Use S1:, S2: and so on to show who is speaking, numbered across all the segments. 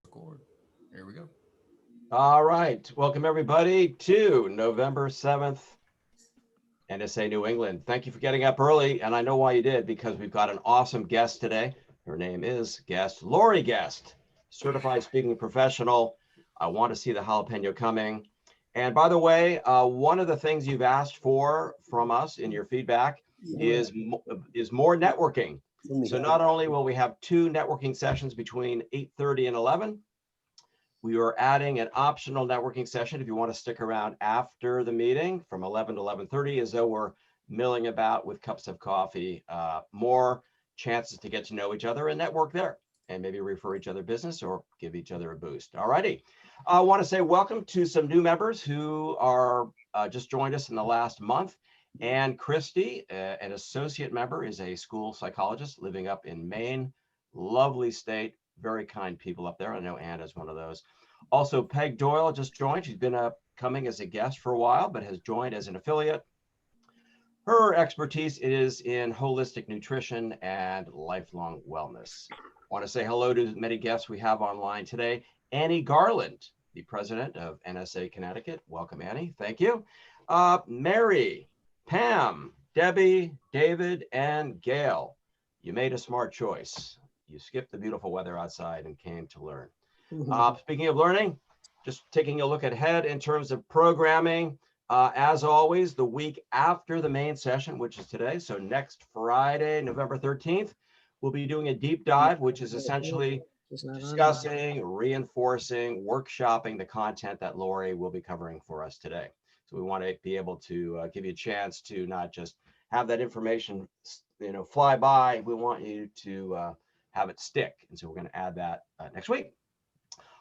S1: Record. Here we go.
S2: All right. Welcome, everybody, to November 7th, NSA New England. Thank you for getting up early. And I know why you did, because we've got an awesome guest today. Her name is Laurie Guest, certified speaking professional. I want to see the jalapeno coming. And by the way, one of the things you've asked for from us in your feedback is more networking. So not only will we have two networking sessions between 8:30 and 11, we are adding an optional networking session if you want to stick around after the meeting from 11 to 11:30, as though we're milling about with cups of coffee. More chances to get to know each other and network there, and maybe refer each other business or give each other a boost. All righty. I want to say welcome to some new members who are just joined us in the last month. Ann Christie, an associate member, is a school psychologist living up in Maine. Lovely state, very kind people up there. I know Ann is one of those. Also, Peg Doyle just joined. She's been coming as a guest for a while, but has joined as an affiliate. Her expertise is in holistic nutrition and lifelong wellness. I want to say hello to many guests we have online today. Annie Garland, the president of NSA Connecticut. Welcome, Annie. Thank you. Mary, Pam, Debbie, David, and Gail. You made a smart choice. You skipped the beautiful weather outside and came to learn. Speaking of learning, just taking a look ahead in terms of programming. As always, the week after the main session, which is today, so next Friday, November 13th, we'll be doing a deep dive, which is essentially discussing, reinforcing, workshopping the content that Laurie will be covering for us today. So we want to be able to give you a chance to not just have that information, fly by. We want you to have it stick. And so we're going to add that next week.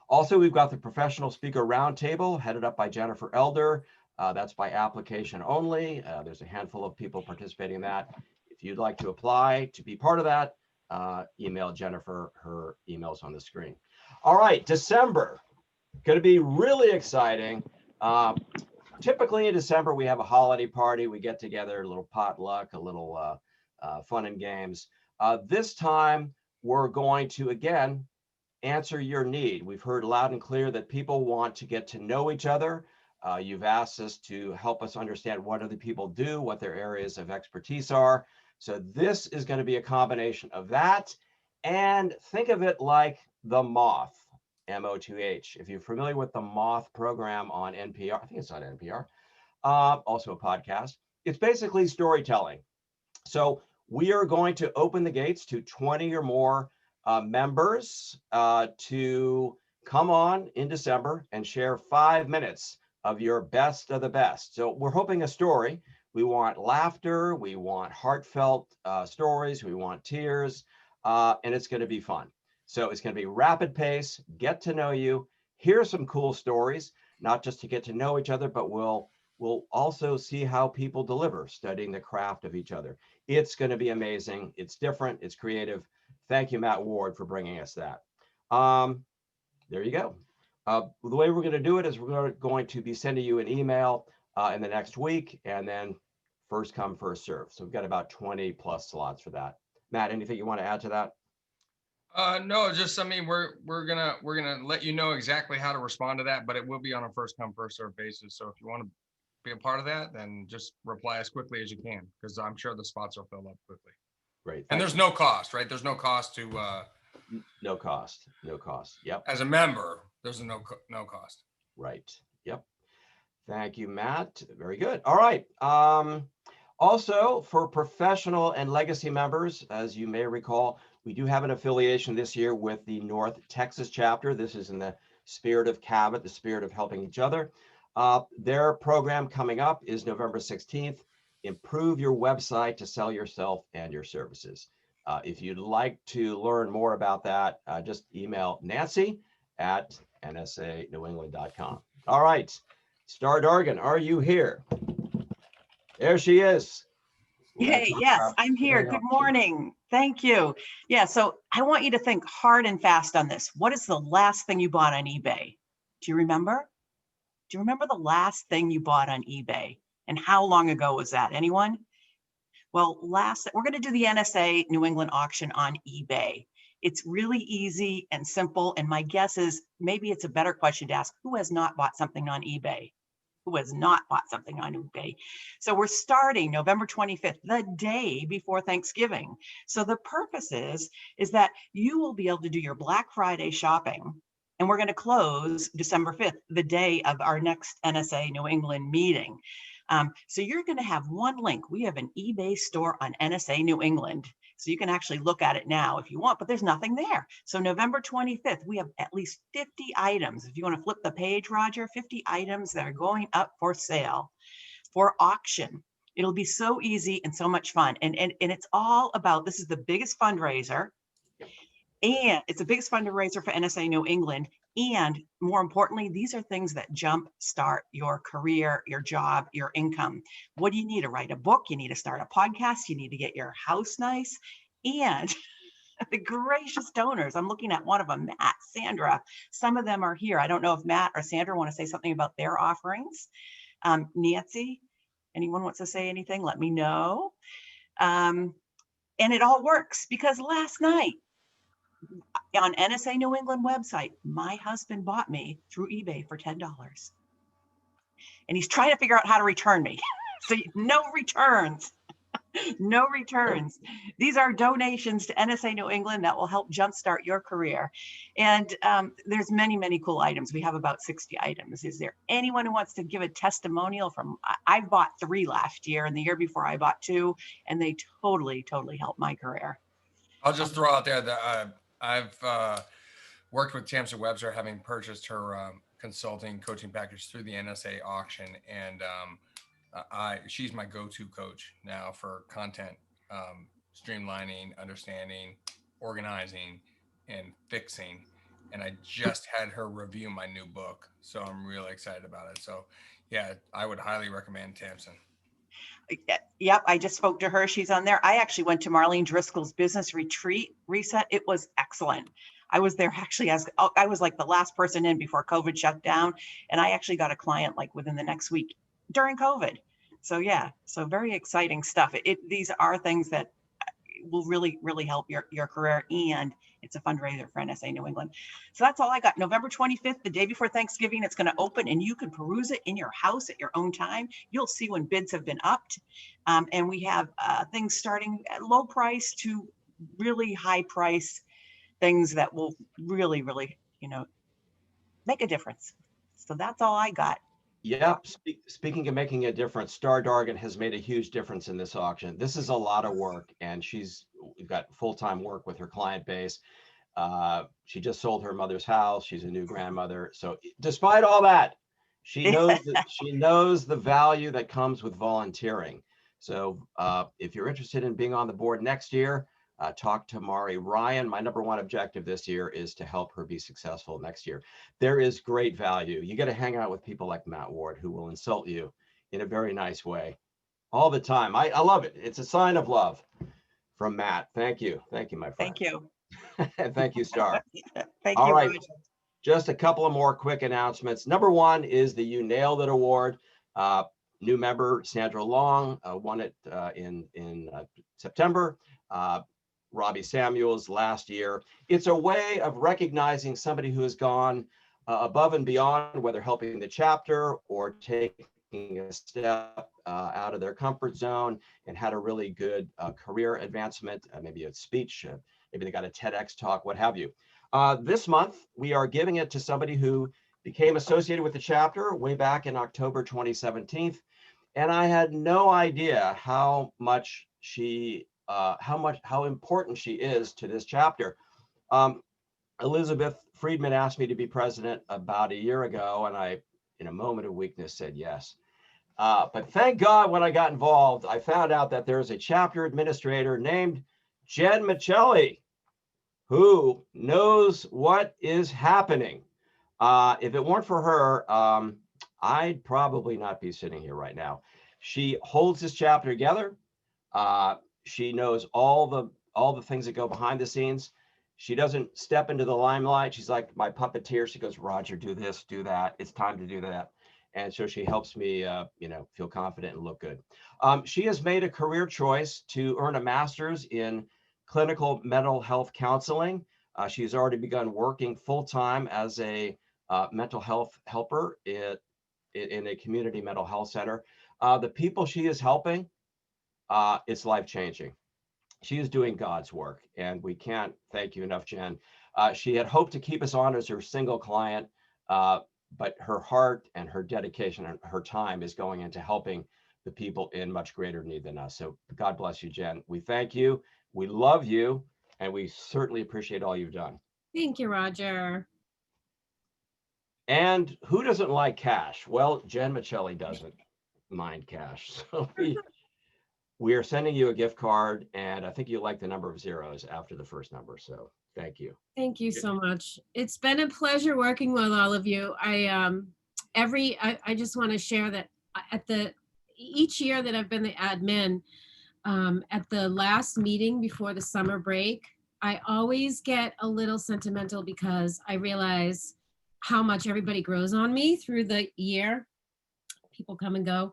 S2: Also, we've got the Professional Speaker Roundtable headed up by Jennifer Elder. That's by application only. There's a handful of people participating in that. If you'd like to apply to be part of that, email Jennifer. Her email's on the screen. All right, December, going to be really exciting. Typically in December, we have a holiday party. We get together, a little potluck, a little fun and games. This time, we're going to, again, answer your need. We've heard loud and clear that people want to get to know each other. You've asked us to help us understand what other people do, what their areas of expertise are. So this is going to be a combination of that. And think of it like The Moth, M-O-T-H. If you're familiar with the Moth program on NPR, I think it's on NPR, also a podcast. It's basically storytelling. So we are going to open the gates to 20 or more members to come on in December and share 5 minutes of your best of the best. So we're hoping a story. We want laughter. We want heartfelt stories. We want tears. And it's going to be fun. So it's going to be rapid pace, get to know you, hear some cool stories, not just to get to know each other, but we'll also see how people deliver, studying the craft of each other. It's going to be amazing. It's different. It's creative. Thank you, Matt Ward, for bringing us that. There you go. The way we're going to do it is we're going to be sending you an email in the next week, and then first come, first serve. So we've got about 20 plus slots for that. Matt, anything you want to add to that?
S1: No, just we're gonna let you know exactly how to respond to that, but it will be on a first come first serve basis. So if you want to be a part of that, then just reply as quickly as you can, because I'm sure the spots will fill up quickly.
S2: Great.
S1: And there's no cost, right? There's no cost to
S2: no cost. Yep.
S1: As a member, there's no cost.
S2: Right. Yep. Thank you, Matt. Very good. All right. Also, for professional and legacy members, as you may recall, we do have an affiliation this year with the North Texas chapter. This is in the spirit of Cabot, the spirit of helping each other. Their program coming up is November 16th. Improve your website to sell yourself and your services. If you'd like to learn more about that, just email Nancy at nsanewengland.com. All right. Star Dargin, are you here? There she is.
S3: Hey, yes, I'm here. Good morning. Thank you. Yeah, so I want you to think hard and fast on this. What is the last thing you bought on eBay? Do you remember? Do you remember the last thing you bought on eBay? And how long ago was that? Anyone? Well, we're going to do the NSA New England auction on eBay. It's really easy and simple. And my guess is maybe it's a better question to ask, who has not bought something on eBay? Who has not bought something on eBay? So we're starting November 25th, the day before Thanksgiving. So the purpose is that you will be able to do your Black Friday shopping. And we're going to close December 5th, the day of our next NSA New England meeting. So you're going to have one link. We have an eBay store on NSA New England. So you can actually look at it now if you want, but there's nothing there. So November 25th, we have at least 50 items. If you want to flip the page, Roger, 50 items that are going up for sale, for auction. It'll be so easy and so much fun. And it's all about, this is the biggest fundraiser. And it's the biggest fundraiser for NSA New England. And more importantly, these are things that jump start your career, your job, your income. What do you need to write a book? You need to start a podcast. You need to get your house nice. And the gracious donors, I'm looking at one of them, Matt, Sandra. Some of them are here. I don't know if Matt or Sandra want to say something about their offerings. Nancy, anyone wants to say anything? Let me know. And it all works because last night, on NSA New England website, my husband bought me through eBay for $10. And he's trying to figure out how to return me. So no returns, no returns. These are donations to NSA New England that will help jumpstart your career. And there's many, many cool items. We have about 60 items. Is there anyone who wants to give a testimonial from, I bought 3 last year, and the year before I bought 2, and they totally, totally helped my career.
S1: I'll just throw out there that I've worked with Tamsin Webster, having purchased her consulting coaching package through the NSA auction, and she's my go-to coach now for content streamlining, understanding, organizing, and fixing. And I just had her review my new book, so I'm really excited about it. So yeah, I would highly recommend Tamsin.
S3: Yep, I just spoke to her. She's on there. I actually went to Marlene Driscoll's business retreat reset. It was excellent. I was there actually as I was like the last person in before COVID shut down. And I actually got a client like within the next week during COVID. So yeah, so very exciting stuff. These are things that will really, really help your career, and it's a fundraiser for NSA New England. So that's all I got. November 25th, the day before Thanksgiving, it's going to open, and you can peruse it in your house at your own time. You'll see when bids have been upped. And we have things starting at low price to really high price, things that will really, really, make a difference. So that's all I got.
S2: Yep. Speaking of making a difference, Dargin has made a huge difference in this auction. This is a lot of work, and she's got full-time work with her client base. She just sold her mother's house. She's a new grandmother. So despite all that, she knows the value that comes with volunteering. So if you're interested in being on the board next year, talk to Mari Ryan. My number one objective this year is to help her be successful next year. There is great value. You got to hang out with people like Matt Ward, who will insult you in a very nice way all the time. I love it. It's a sign of love from Matt. Thank you. Thank you, my friend.
S3: Thank you.
S2: And thank you, Star.
S3: Thank
S2: all
S3: you.
S2: Right.
S3: Roger.
S2: Just a couple of more quick announcements. Number one is the You Nailed It Award. New member Sandra Long won it in September. Robbie Samuels last year. It's a way of recognizing somebody who has gone above and beyond, whether helping the chapter or taking a step out of their comfort zone and had a really good career advancement, maybe a speech, maybe they got a TEDx talk, what have you. This month, we are giving it to somebody who became associated with the chapter way back in October 2017. And I had no idea how important she is to this chapter. Elizabeth Friedman asked me to be president about a year ago, and I, in a moment of weakness, said yes. But thank God when I got involved, I found out that there's a chapter administrator named Jen Michelli, who knows what is happening. If it weren't for her, I'd probably not be sitting here right now. She holds this chapter together. She knows all the things that go behind the scenes. She doesn't step into the limelight. She's like my puppeteer. She goes, Roger, do this, do that. It's time to do that. And so she helps me, feel confident and look good. She has made a career choice to earn a master's in clinical mental health counseling. She's already begun working full-time as a mental health helper in a community mental health center. The people she is helping, it's life-changing. She is doing God's work, and we can't thank you enough, Jen. She had hoped to keep us on as her single client, but her heart and her dedication and her time is going into helping the people in much greater need than us. So God bless you, Jen. We thank you. We love you, and we certainly appreciate all you've done.
S4: Thank you, Roger.
S2: And who doesn't like cash? Well, Jen Michelli doesn't mind cash. So we are sending you a gift card, and I think you like the number of zeros after the first number. So thank you.
S4: Thank you so much. It's been a pleasure working with all of you. I just want to share that each year that I've been the admin, at the last meeting before the summer break, I always get a little sentimental because I realize how much everybody grows on me through the year. People come and go.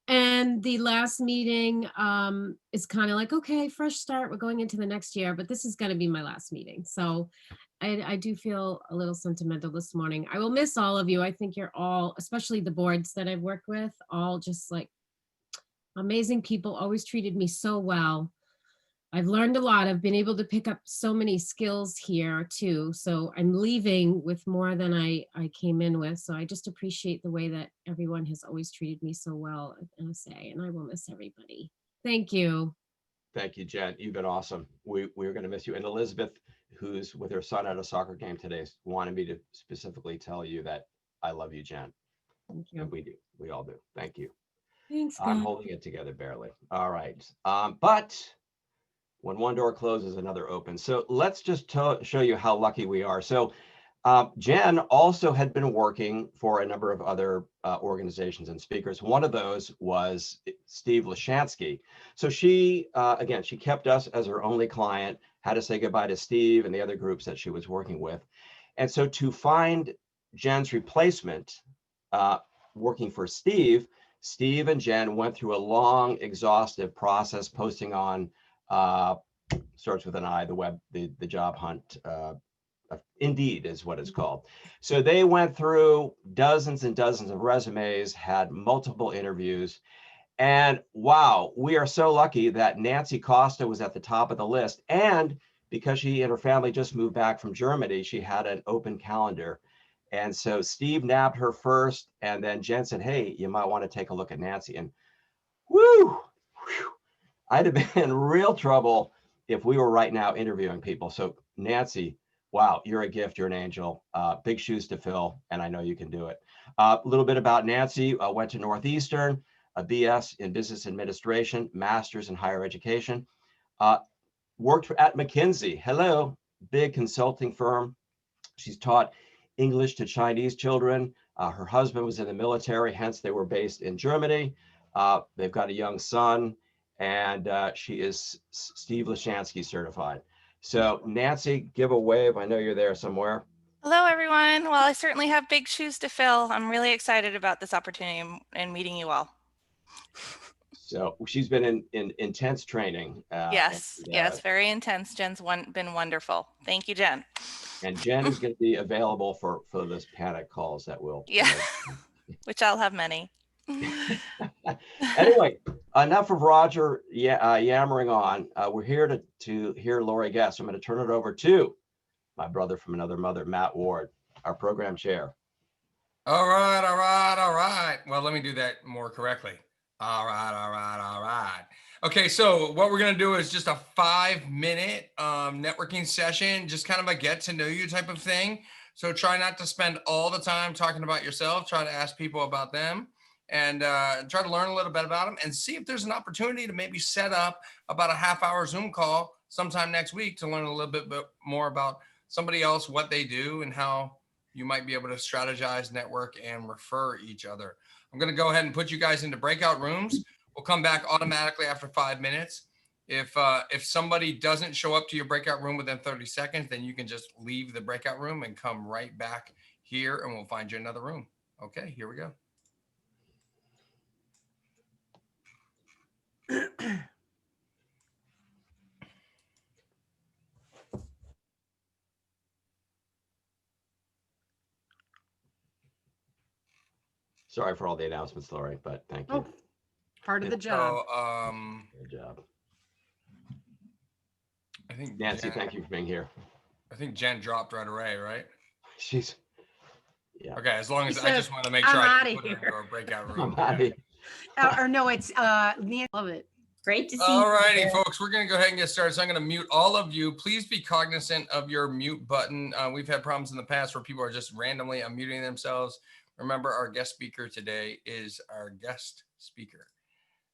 S4: And the last meeting is kind of like, okay, fresh start. We're going into the next year, but this is going to be my last meeting. So I do feel a little sentimental this morning. I will miss all of you. I think you're all, especially the boards that I've worked with, all just like amazing people, always treated me so well. I've learned a lot. I've been able to pick up so many skills here too. So I'm leaving with more than I came in with. So I just appreciate the way that everyone has always treated me so well at NSA, and I will miss everybody. Thank you.
S2: Thank you, Jen. You've been awesome. We're going to miss you. And Elizabeth, who's with her son at a soccer game today, wanted me to specifically tell you that I love you, Jen.
S4: Thank you.
S2: And we do. We all do. Thank you.
S4: Thanks,
S2: I'm
S4: guys.
S2: holding it together barely. All right. But when one door closes, another opens. So let's just show you how lucky we are. So Jen also had been working for a number of other organizations and speakers. One of those was Steve Lashansky. So she, again, she kept us as her only client, had to say goodbye to Steve and the other groups that she was working with. And so to find Jen's replacement, working for Steve and Jen went through a long, exhaustive process, posting on, starts with an I, the job hunt, Indeed is what it's called. So they went through dozens and dozens of resumes, had multiple interviews, and wow, we are so lucky that Nancy Costa was at the top of the list. And because she and her family just moved back from Germany, she had an open calendar. And so Steve nabbed her first, and then Jen said, hey, you might want to take a look at Nancy. And whoo, I'd have been in real trouble if we were right now interviewing people. So Nancy, wow, you're a gift, you're an angel, big shoes to fill, and I know you can do it. A little bit about Nancy, went to Northeastern, a BS in business administration, master's in higher education, worked at McKinsey, hello, big consulting firm. She's taught English to Chinese children. Her husband was in the military, hence they were based in Germany. They've got a young son, and she is Steve Lashansky certified. So Nancy, give a wave. I know you're there somewhere.
S5: Hello, everyone. Well, I certainly have big shoes to fill. I'm really excited about this opportunity and meeting you all.
S2: So she's been in intense training.
S5: Yes, very intense. Jen's been wonderful. Thank you, Jen.
S2: And Jen is going to be available for this panic calls that will.
S5: Yeah, which I'll have many.
S2: Anyway, enough of Roger yammering on. We're here to hear Laurie guess. I'm going to turn it over to my brother from another mother, Matt Ward, our program chair.
S1: All right. Well, let me do that more correctly. All right. Okay, so what we're gonna do is just a 5-minute networking session, just kind of a get to know you type of thing. So try not to spend all the time talking about yourself. Try to ask people about them, and try to learn a little bit about them, and see if there's an opportunity to maybe set up about a half-hour Zoom call sometime next week to learn a little bit more about somebody else, what they do, and how you might be able to strategize, network, and refer each other. I'm going to go ahead and put you guys into breakout rooms. We'll come back automatically after 5 minutes. If somebody doesn't show up to your breakout room within 30 seconds, then you can just leave the breakout room and come right back here, and we'll find you another room. Okay, here we go.
S2: Sorry for all the announcements, Laurie, but thank you.
S6: Oh, part of the job.
S1: So,
S2: Good job.
S1: I think
S2: Nancy,
S1: Jen,
S2: thank you for being here.
S1: I think Jen dropped right away, right?
S2: She's, yeah.
S1: Okay, as long as
S6: She
S1: I just
S6: says,
S1: want to make
S6: "I'm
S1: sure I
S6: outta
S1: didn't put her
S6: here."
S1: into a breakout
S2: I'm
S1: room.
S2: happy.
S6: Or no, it's Nancy. Love it.
S7: Great to see
S1: All
S7: you.
S1: righty,
S7: here.
S1: folks, we're going to go ahead and get started. So I'm going to mute all of you. Please be cognizant of your mute button. We've had problems in the past where people are just randomly unmuting themselves. Remember, our guest speaker today is our guest speaker.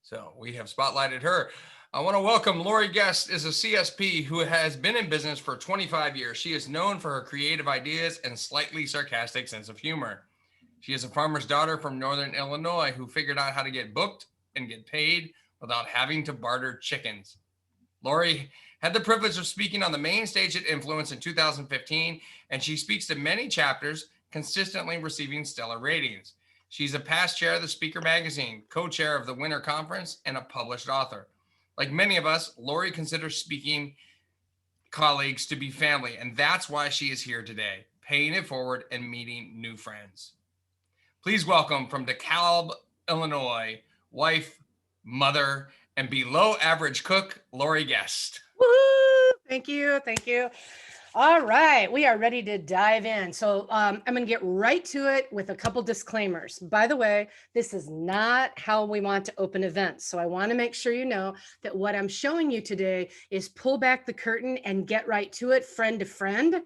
S1: So we have spotlighted her. I want to welcome Laurie Guest is a CSP who has been in business for 25 years. She is known for her creative ideas and slightly sarcastic sense of humor. She is a farmer's daughter from Northern Illinois who figured out how to get booked and get paid without having to barter chickens. Laurie had the privilege of speaking on the main stage at Influence in 2015, and she speaks to many chapters, consistently receiving stellar ratings. She's a past chair of the Speaker Magazine, co-chair of the Winter Conference, and a published author. Like many of us, Laurie considers speaking colleagues to be family, and that's why she is here today, paying it forward and meeting new friends. Please welcome from DeKalb, Illinois, wife, mother, and below average cook, Laurie Guest.
S6: Woo! Thank you. Thank you. All right, we are ready to dive in. So I'm going to get right to it with a couple disclaimers. By the way, this is not how we want to open events. So I want to make sure you know that what I'm showing you today is pull back the curtain and get right to it, friend to friend.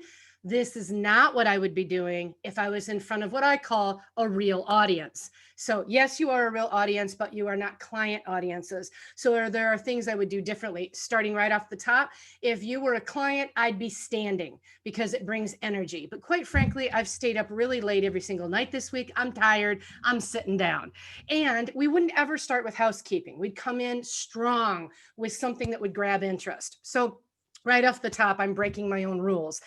S6: This is not what I would be doing if I was in front of what I call a real audience. So yes, you are a real audience, but you are not client audiences. So there are things I would do differently. Starting right off the top, if you were a client, I'd be standing because it brings energy. But quite frankly, I've stayed up really late every single night this week. I'm tired. I'm sitting down. And we wouldn't ever start with housekeeping. We'd come in strong with something that would grab interest. So right off the top, I'm breaking my own rules.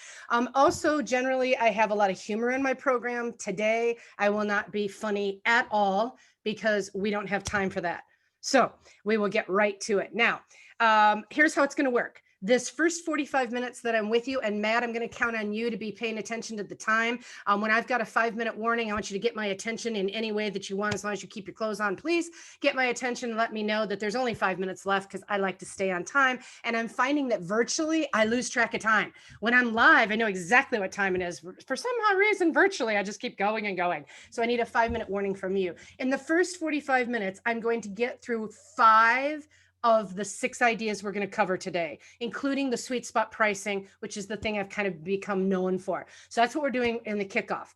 S6: Also, generally, I have a lot of humor in my program. Today, I will not be funny at all because we don't have time for that. So we will get right to it. Now, here's how it's going to work. This first 45 minutes that I'm with you, and Matt, I'm going to count on you to be paying attention to the time. When I've got a 5-minute warning, I want you to get my attention in any way that you want, as long as you keep your clothes on. Please get my attention and let me know that there's only 5 minutes left because I like to stay on time. And I'm finding that virtually, I lose track of time. When I'm live, I know exactly what time it is. For some odd reason, virtually, I just keep going and going. So I need a 5-minute warning from you. In the first 45 minutes, I'm going to get through 5 of the 6 ideas we're going to cover today, including the sweet spot pricing, which is the thing I've kind of become known for. So that's what we're doing in the kickoff.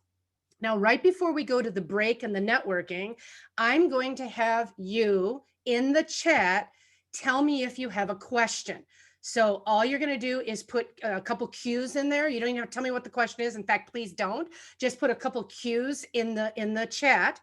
S6: Now, right before we go to the break and the networking, I'm going to have you in the chat tell me if you have a question. So all you're going to do is put a couple cues in there. You don't even have to tell me what the question is. In fact, please don't. Just put a couple cues in the chat.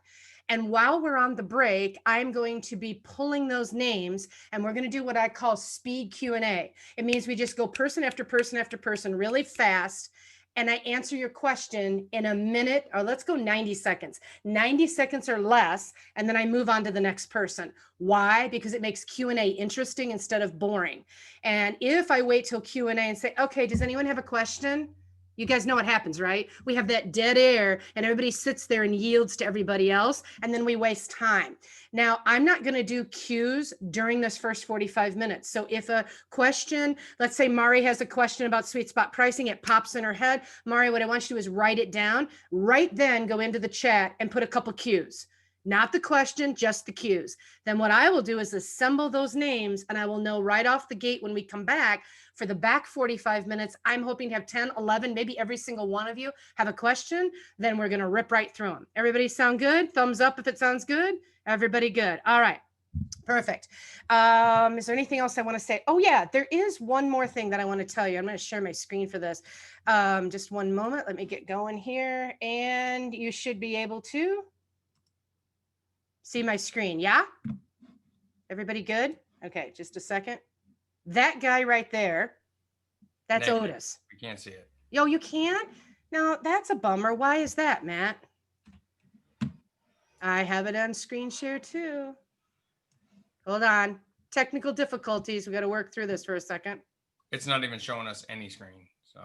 S6: And while we're on the break, I'm going to be pulling those names, and we're going to do what I call speed Q&A. It means we just go person after person after person really fast, and I answer your question in a minute, or let's go 90 seconds. 90 seconds or less, and then I move on to the next person. Why? Because it makes Q&A interesting instead of boring. And if I wait till Q&A and say, okay, does anyone have a question? You guys know what happens, right? We have that dead air and everybody sits there and yields to everybody else, and then we waste time. Now, I'm not going to do cues during this first 45 minutes. So if a question, let's say Mari has a question about sweet spot pricing, it pops in her head. Mari, what I want you to do is write it down. Right then, go into the chat and put a couple cues. Not the question, just the cues. Then what I will do is assemble those names, and I will know right off the gate when we come back for the back 45 minutes. I'm hoping to have 10, 11, maybe every single one of you have a question. Then we're going to rip right through them. Everybody sound good? Thumbs up if it sounds good. Everybody good. All right. Perfect. Is there anything else I want to say? Oh yeah, there is one more thing that I want to tell you. I'm going to share my screen for this. Just one moment. Let me get going here, and you should be able to see my screen. Yeah? Everybody good? Okay, just a second. That guy right there, that's
S1: Negative.
S6: Otis.
S1: We can't see it.
S6: Yo, you can't? No, that's a bummer. Why is that, Matt? I have it on screen share too. Hold on. Technical difficulties. We got to work through this for a second.
S1: It's not even showing us any screen. So.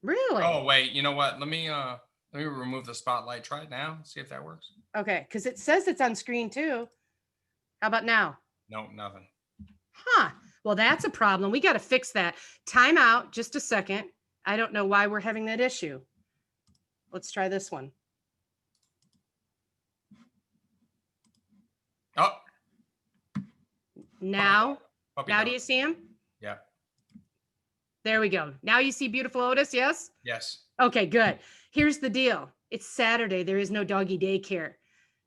S6: Really?
S1: Oh wait, you know what? Let me Let me remove the spotlight. Try it now. See if that works.
S6: Okay, because it says it's on screen too. How about now?
S1: No, nothing.
S6: Huh. Well, that's a problem. We got to fix that. Time out just a second. I don't know why we're having that issue. Let's try this one.
S1: Oh,
S6: Now,
S1: puppy
S6: now
S1: dog.
S6: do you see him?
S1: Yeah.
S6: There we go. Now you see beautiful Otis, yes?
S1: Yes.
S6: Okay, good. Here's the deal. It's Saturday. There is no doggy daycare.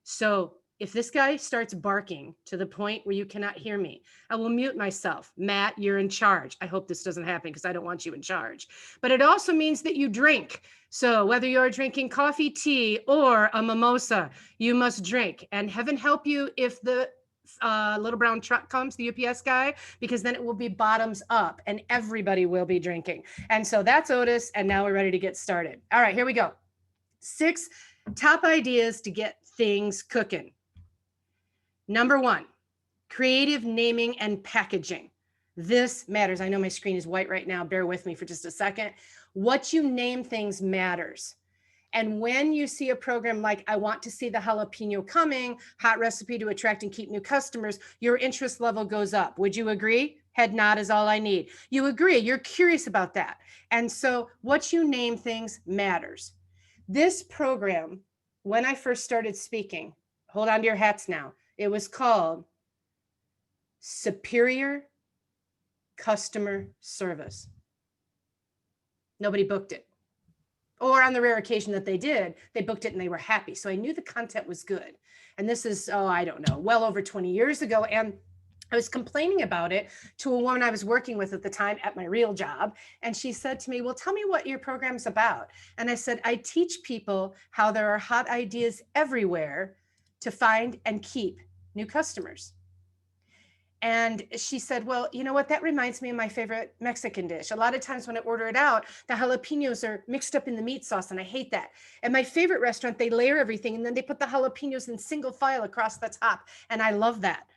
S6: So if this guy starts barking to the point where you cannot hear me, I will mute myself. Matt, you're in charge. I hope this doesn't happen because I don't want you in charge. But it also means that you drink. So whether you're drinking coffee, tea, or a mimosa, you must drink. And heaven help you if the little brown truck comes, the UPS guy, because then it will be bottoms up and everybody will be drinking. And so that's Otis. And now we're ready to get started. All right, here we go. 6 top ideas to get things cooking. Number 1, creative naming and packaging. This matters. I know my screen is white right now. Bear with me for just a second. What you name things matters. And when you see a program like I want to see the jalapeno coming, hot recipe to attract and keep new customers, your interest level goes up. Would you agree? Head nod is all I need. You agree. You're curious about that. And so what you name things matters. This program, when I first started speaking, hold on to your hats now, it was called Superior Customer Service. Nobody booked it. Or on the rare occasion that they did, they booked it and they were happy. So I knew the content was good. And this is, I don't know, well over 20 years ago. And I was complaining about it to a woman I was working with at the time at my real job. And she said to me, well, tell me what your program's about. And I said, I teach people how there are hot ideas everywhere to find and keep new customers. And she said, well, you know what? That reminds me of my favorite Mexican dish. A lot of times when I order it out, the jalapenos are mixed up in the meat sauce, and I hate that. At my favorite restaurant, they layer everything, and then they put the jalapenos in single file across the top, and I love that.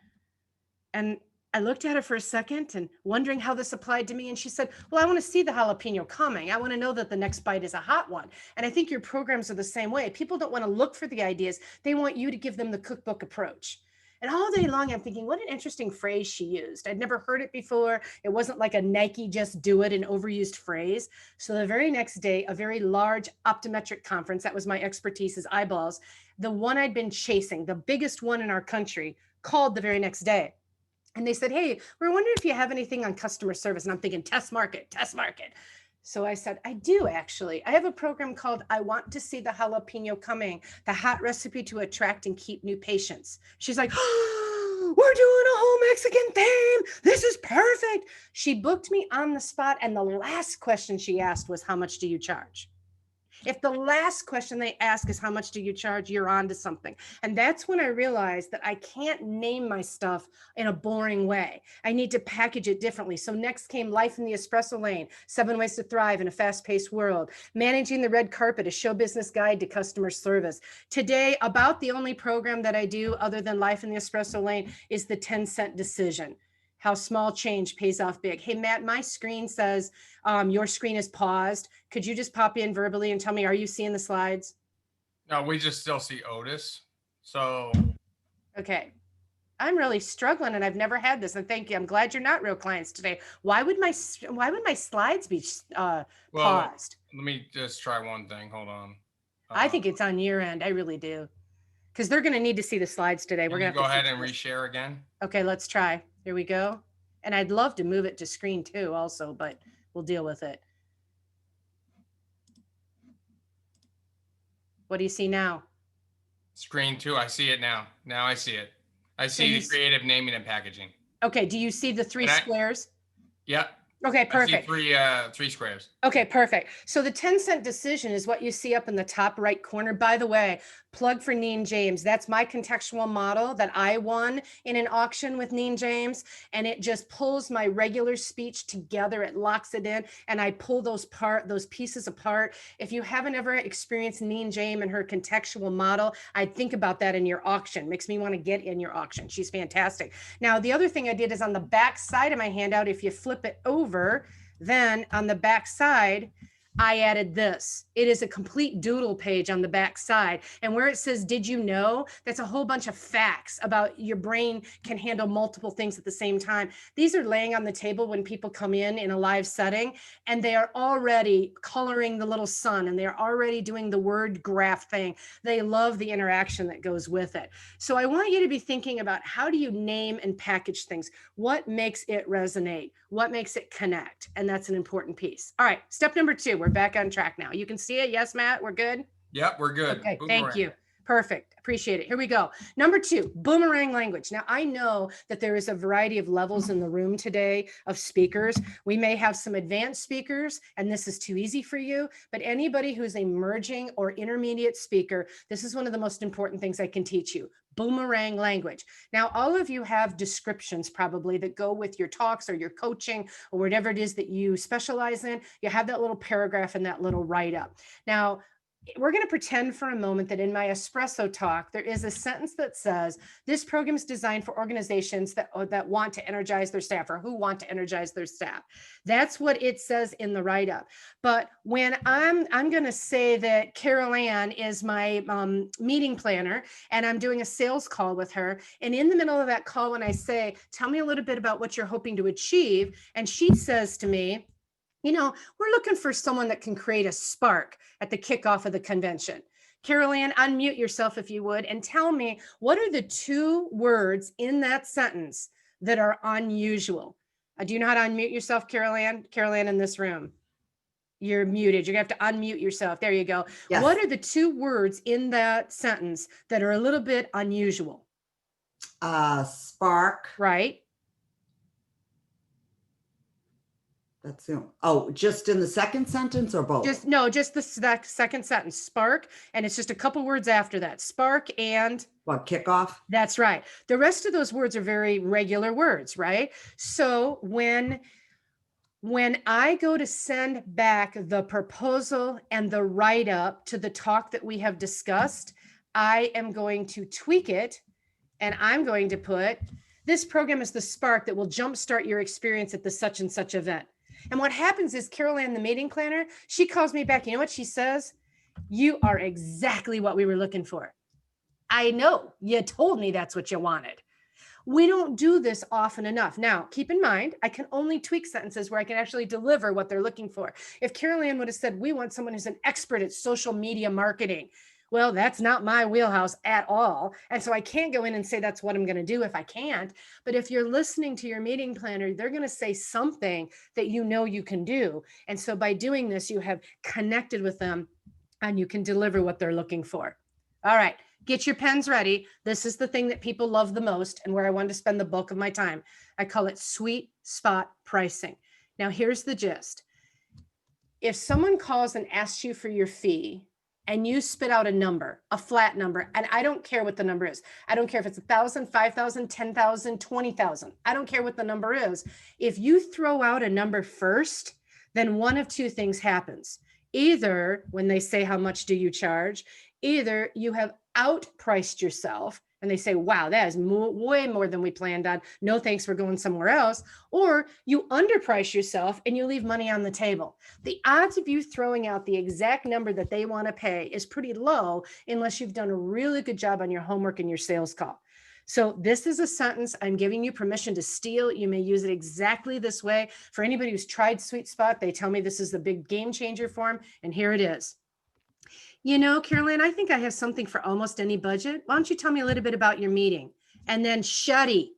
S6: And I looked at her for a second and wondering how this applied to me. And she said, well, I want to see the jalapeno coming. I want to know that the next bite is a hot one. And I think your programs are the same way. People don't want to look for the ideas. They want you to give them the cookbook approach. And all day long, I'm thinking, what an interesting phrase she used. I'd never heard it before. It wasn't like a Nike just do it, an overused phrase. So the very next day, a very large optometric conference, that was my expertise is eyeballs, the one I'd been chasing, the biggest one in our country, called the very next day. And they said, hey, we're wondering if you have anything on customer service. And I'm thinking, test market, test market. So I said, I do actually. I have a program called I Want to See the Jalapeno Coming, the hot recipe to attract and keep new patients. She's like, oh, we're doing a whole Mexican theme. This is perfect. She booked me on the spot. And the last question she asked was, how much do you charge? If the last question they ask is how much do you charge, you're on to something. And that's when I realized that I can't name my stuff in a boring way. I need to package it differently. So next came Life in the Espresso Lane, 7 Ways to Thrive in a Fast-Paced World, Managing the Red Carpet, a show business guide to customer service. Today, about the only program that I do other than Life in the Espresso Lane is the 10-cent decision. How small change pays off big. Hey, Matt, my screen says your screen is paused. Could you just pop in verbally and tell me, are you seeing the slides?
S1: No, we just still see Otis. So.
S6: Okay. I'm really struggling and I've never had this. And thank you. I'm glad you're not real clients today. Why would my slides be paused?
S1: Let me just try one thing. Hold on.
S6: I think it's on your end. I really do. Because they're going to need to see the slides today. We're going to
S1: go ahead and reshare again.
S6: Okay, let's try. Here we go. And I'd love to move it to screen 2 also, but we'll deal with it. What do you see now?
S1: Screen 2. I see it now. Now I see it. I see the creative naming and packaging.
S6: Okay. Do you see the 3 squares?
S1: Yep.
S6: Okay, perfect.
S1: I see three squares.
S6: Okay, perfect. So the 10-cent decision is what you see up in the top right corner. By the way, plug for Neen James. That's my contextual model that I won in an auction with Neen James. And it just pulls my regular speech together. It locks it in and I pull those pieces apart. If you haven't ever experienced Neen James and her contextual model, I'd think about that in your auction. Makes me want to get in your auction. She's fantastic. Now, the other thing I did is on the back side of my handout, if you flip it over, then on the back side, I added this. It is a complete doodle page on the back side. And where it says, did you know? That's a whole bunch of facts about your brain can handle multiple things at the same time. These are laying on the table when people come in a live setting, and they are already coloring the little sun, and they're already doing the word graph thing. They love the interaction that goes with it. So I want you to be thinking about, how do you name and package things? What makes it resonate? What makes it connect? And that's an important piece. All right, step number 2, we're back on track now. You can see it. Yes, Matt, we're good.
S1: Yep, we're good.
S6: Okay,
S1: Boomerang.
S6: thank you. Perfect. Appreciate it. Here we go. Number 2, boomerang language. Now, I know that there is a variety of levels in the room today of speakers. We may have some advanced speakers, and this is too easy for you, but anybody who's emerging or intermediate speaker, this is one of the most important things I can teach you. Boomerang language. Now, all of you have descriptions probably that go with your talks or your coaching or whatever it is that you specialize in. You have that little paragraph and that little write-up. Now, we're going to pretend for a moment that in my espresso talk, there is a sentence that says, this program is designed for organizations that want to energize their staff, or who want to energize their staff. That's what it says in the write-up. But when I'm going to say that Carol Ann is my meeting planner, and I'm doing a sales call with her, and in the middle of that call, when I say, tell me a little bit about what you're hoping to achieve, and she says to me, you know, we're looking for someone that can create a spark at the kickoff of the convention. Carol Ann, unmute yourself if you would, and tell me, what are the 2 words in that sentence that are unusual? Do you know how to unmute yourself, Carol Ann? Carol Ann in this room. You're muted. You're gonna have to unmute yourself. There you go.
S7: Yes.
S6: What are the 2 words in that sentence that are a little bit unusual?
S7: Spark.
S6: Right?
S7: That's just in the second sentence or both?
S6: Just the second sentence, spark, and it's just a couple words after that. Spark and
S7: what, kickoff?
S6: That's right. The rest of those words are very regular words, right? So when I go to send back the proposal and the write-up to the talk that we have discussed, I am going to tweak it, and I'm going to put, this program is the spark that will jumpstart your experience at the such and such event. And what happens is Carol Ann, the meeting planner, she calls me back. You know what she says? You are exactly what we were looking for. I know, you told me that's what you wanted. We don't do this often enough. Now, keep in mind, I can only tweak sentences where I can actually deliver what they're looking for. If Carol Ann would have said, we want someone who's an expert at social media marketing, well, that's not my wheelhouse at all. And so I can't go in and say that's what I'm going to do if I can't. But if you're listening to your meeting planner, they're going to say something that you know you can do. And so by doing this, you have connected with them and you can deliver what they're looking for. All right, get your pens ready. This is the thing that people love the most and where I want to spend the bulk of my time. I call it sweet spot pricing. Now, here's the gist. If someone calls and asks you for your fee, and you spit out a number, a flat number, and I don't care what the number is. I don't care if it's 1,000, 5,000, 10,000, 20,000. I don't care what the number is. If you throw out a number first, then one of 2 things happens. Either when they say, how much do you charge? Either you have outpriced yourself and they say, wow, that is way more than we planned on. No, thanks, we're going somewhere else. Or you underprice yourself and you leave money on the table. The odds of you throwing out the exact number that they want to pay is pretty low unless you've done a really good job on your homework and your sales call. So this is a sentence I'm giving you permission to steal. You may use it exactly this way. For anybody who's tried Sweet Spot, they tell me this is the big game changer for them. And here it is. You know, Carol Ann, I think I have something for almost any budget. Why don't you tell me a little bit about your meeting? And then shutty.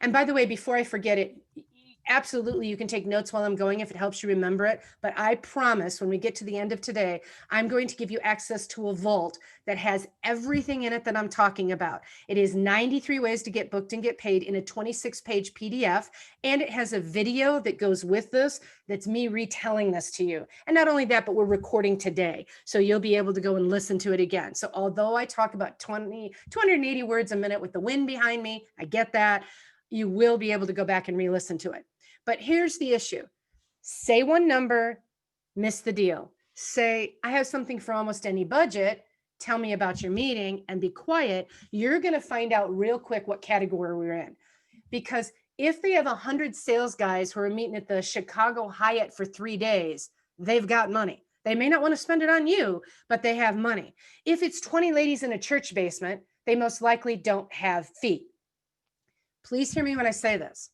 S6: And by the way, before I forget it, absolutely, you can take notes while I'm going if it helps you remember it. But I promise when we get to the end of today, I'm going to give you access to a vault that has everything in it that I'm talking about. It is 93 ways to get booked and get paid in a 26-page PDF. And it has a video that goes with this. That's me retelling this to you. And not only that, but we're recording today. So you'll be able to go and listen to it again. So although I talk about 280 words a minute with the wind behind me, I get that. You will be able to go back and re-listen to it. But here's the issue. Say one number, miss the deal. Say, I have something for almost any budget. Tell me about your meeting and be quiet. You're going to find out real quick what category we're in. Because if they have 100 sales guys who are meeting at the Chicago Hyatt for 3 days, They've got money. They may not want to spend it on you, but they have money. If it's 20 ladies in a church basement, they most likely don't have feet. Please hear me when I say this.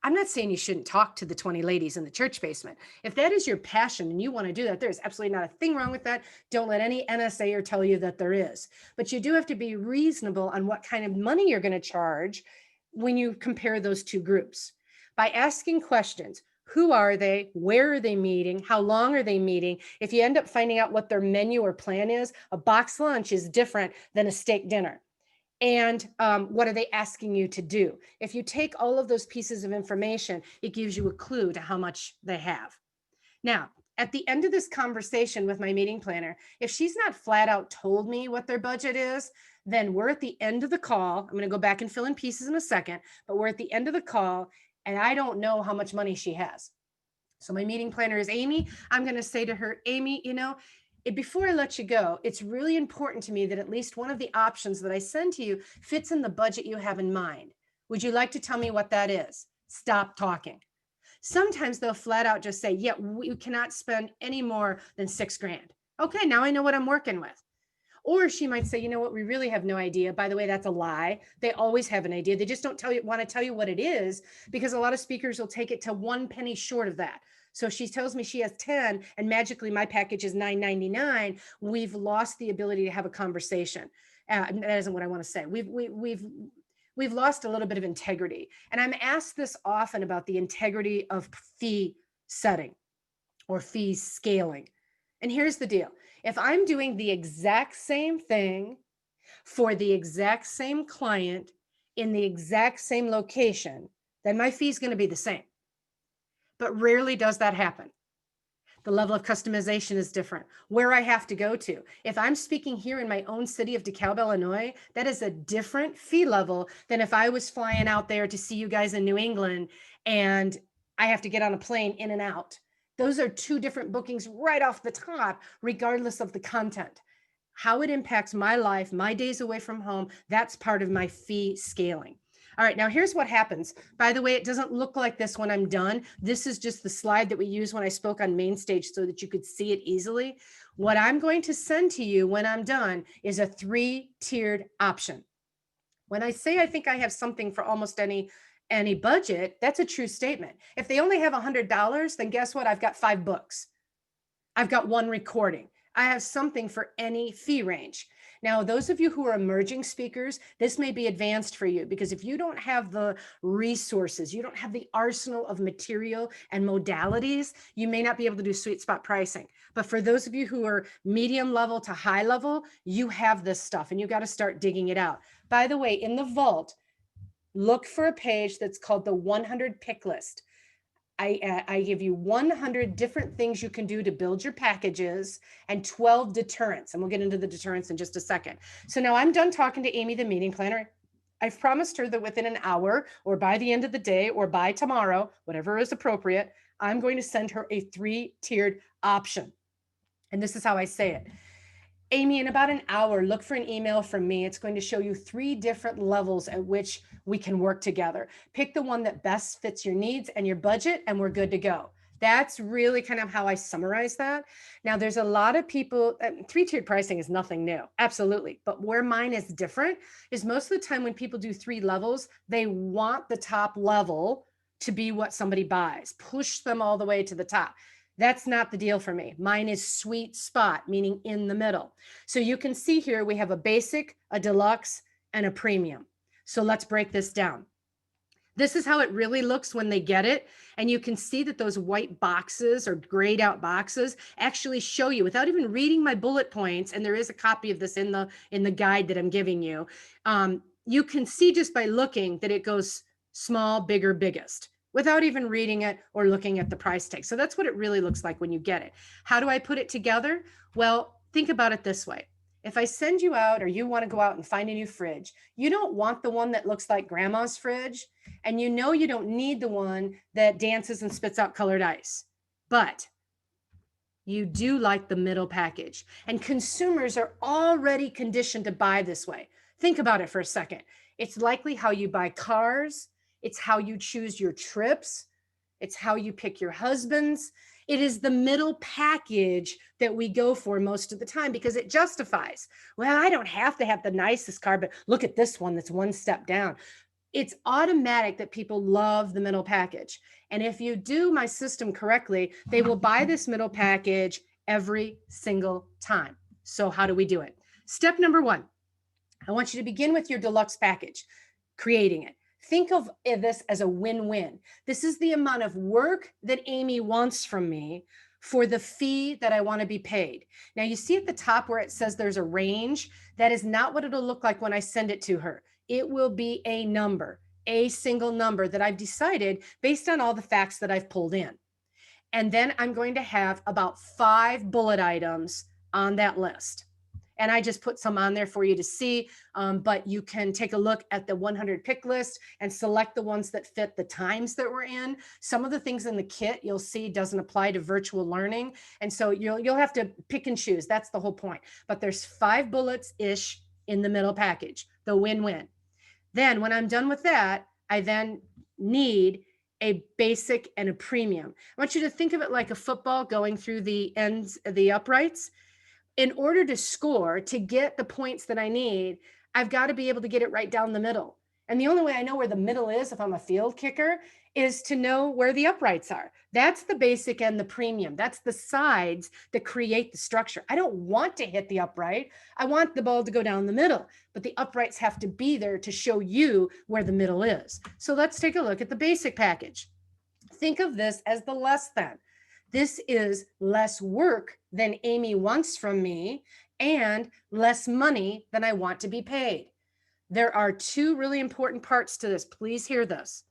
S6: I'm not saying you shouldn't talk to the 20 ladies in the church basement. If that is your passion and you want to do that, there's absolutely not a thing wrong with that. Don't let any NSAer tell you that there is. But you do have to be reasonable on what kind of money you're going to charge when you compare those two groups. By asking questions, who are they? Where are they meeting? How long are they meeting? If you end up finding out what their menu or plan is, a box lunch is different than a steak dinner. And what are they asking you to do? If you take all of those pieces of information, it gives you a clue to how much they have. Now, at the end of this conversation with my meeting planner, if she's not flat out told me what their budget is, then we're at the end of the call. I'm going to go back and fill in pieces in a second, but we're at the end of the call and I don't know how much money she has. So my meeting planner is Amy. I'm going to say to her, Amy, before I let you go, it's really important to me that at least one of the options that I send to you fits in the budget you have in mind. Would you like to tell me what that is? Stop talking. Sometimes they'll flat out just say, yeah, we cannot spend any more than $6,000. Okay, now I know what I'm working with. Or she might say, you know what, we really have no idea. By the way, that's a lie. They always have an idea. They just don't want to tell you what it is, because a lot of speakers will take it to 1 penny short of that. So if she tells me she has 10 and magically my package is $9.99, we've lost the ability to have a conversation. That isn't what I want to say. We've lost a little bit of integrity. And I'm asked this often about the integrity of fee setting or fee scaling. And here's the deal. If I'm doing the exact same thing for the exact same client in the exact same location, then my fee is going to be the same. But rarely does that happen. The level of customization is different. Where I have to go to. If I'm speaking here in my own city of DeKalb, Illinois, that is a different fee level than if I was flying out there to see you guys in New England and I have to get on a plane in and out. Those are two different bookings right off the top, regardless of the content. How it impacts my life, my days away from home, that's part of my fee scaling. All right, now here's what happens. By the way, it doesn't look like this when I'm done. This is just the slide that we used when I spoke on main stage so that you could see it easily. What I'm going to send to you when I'm done is a 3-tiered option. When I say I think I have something for almost any budget, that's a true statement. If they only have $100, then guess what? I've got 5 books. I've got 1 recording. I have something for any fee range. Now, those of you who are emerging speakers, this may be advanced for you, because if you don't have the resources, you don't have the arsenal of material and modalities, you may not be able to do sweet spot pricing. But for those of you who are medium level to high level, you have this stuff and you got to start digging it out. By the way, in the vault, look for a page that's called the 100 pick list. I give you 100 different things you can do to build your packages and 12 deterrents. And we'll get into the deterrents in just a second. So now I'm done talking to Amy, the meeting planner. I've promised her that within an hour or by the end of the day or by tomorrow, whatever is appropriate, I'm going to send her a 3-tiered option. And this is how I say it. Amy, in about an hour, look for an email from me. It's going to show you 3 different levels at which we can work together. Pick the one that best fits your needs and your budget, and we're good to go. That's really kind of how I summarize that. Now, there's a lot of people, 3-tiered pricing is nothing new, absolutely. But where mine is different is most of the time when people do 3 levels, they want the top level to be what somebody buys, push them all the way to the top. That's not the deal for me. Mine is sweet spot, meaning in the middle. So you can see here, we have a basic, a deluxe, and a premium. So let's break this down. This is how it really looks when they get it. And you can see that those white boxes or grayed out boxes actually show you without even reading my bullet points. And there is a copy of this in the guide that I'm giving you. You can see just by looking that it goes small, bigger, biggest, without even reading it or looking at the price tag. So that's what it really looks like when you get it. How do I put it together? Well, think about it this way. If I send you out or you want to go out and find a new fridge, you don't want the one that looks like grandma's fridge. And you know you don't need the one that dances and spits out colored ice. But you do like the middle package. And consumers are already conditioned to buy this way. Think about it for a second. It's likely how you buy cars. It's how you choose your trips. It's how you pick your husbands. It is the middle package that we go for most of the time because it justifies, well, I don't have to have the nicest car, but look at this one that's one step down. It's automatic that people love the middle package. And if you do my system correctly, they will buy this middle package every single time. So how do we do it? Step number 1, I want you to begin with your deluxe package, creating it. Think of this as a win-win. This is the amount of work that Amy wants from me for the fee that I want to be paid. Now you see at the top where it says there's a range. That is not what it'll look like when I send it to her. It will be a number, a single number that I've decided based on all the facts that I've pulled in. And then I'm going to have about 5 bullet items on that list. And I just put some on there for you to see, but you can take a look at the 100 pick list and select the ones that fit the times that we're in. Some of the things in the kit you'll see doesn't apply to virtual learning. And so you'll have to pick and choose. That's the whole point. But there's 5 bullets-ish in the middle package, the win-win. Then when I'm done with that, I then need a basic and a premium. I want you to think of it like a football going through the ends, the uprights. In order to score, to get the points that I need, I've got to be able to get it right down the middle. And the only way I know where the middle is, if I'm a field kicker, is to know where the uprights are. That's the basic and the premium. That's the sides that create the structure. I don't want to hit the upright. I want the ball to go down the middle, but the uprights have to be there to show you where the middle is. So let's take a look at the basic package. Think of this as the less than. This is less work than Amy wants from me and less money than I want to be paid. There are 2 really important parts to this. Please hear this.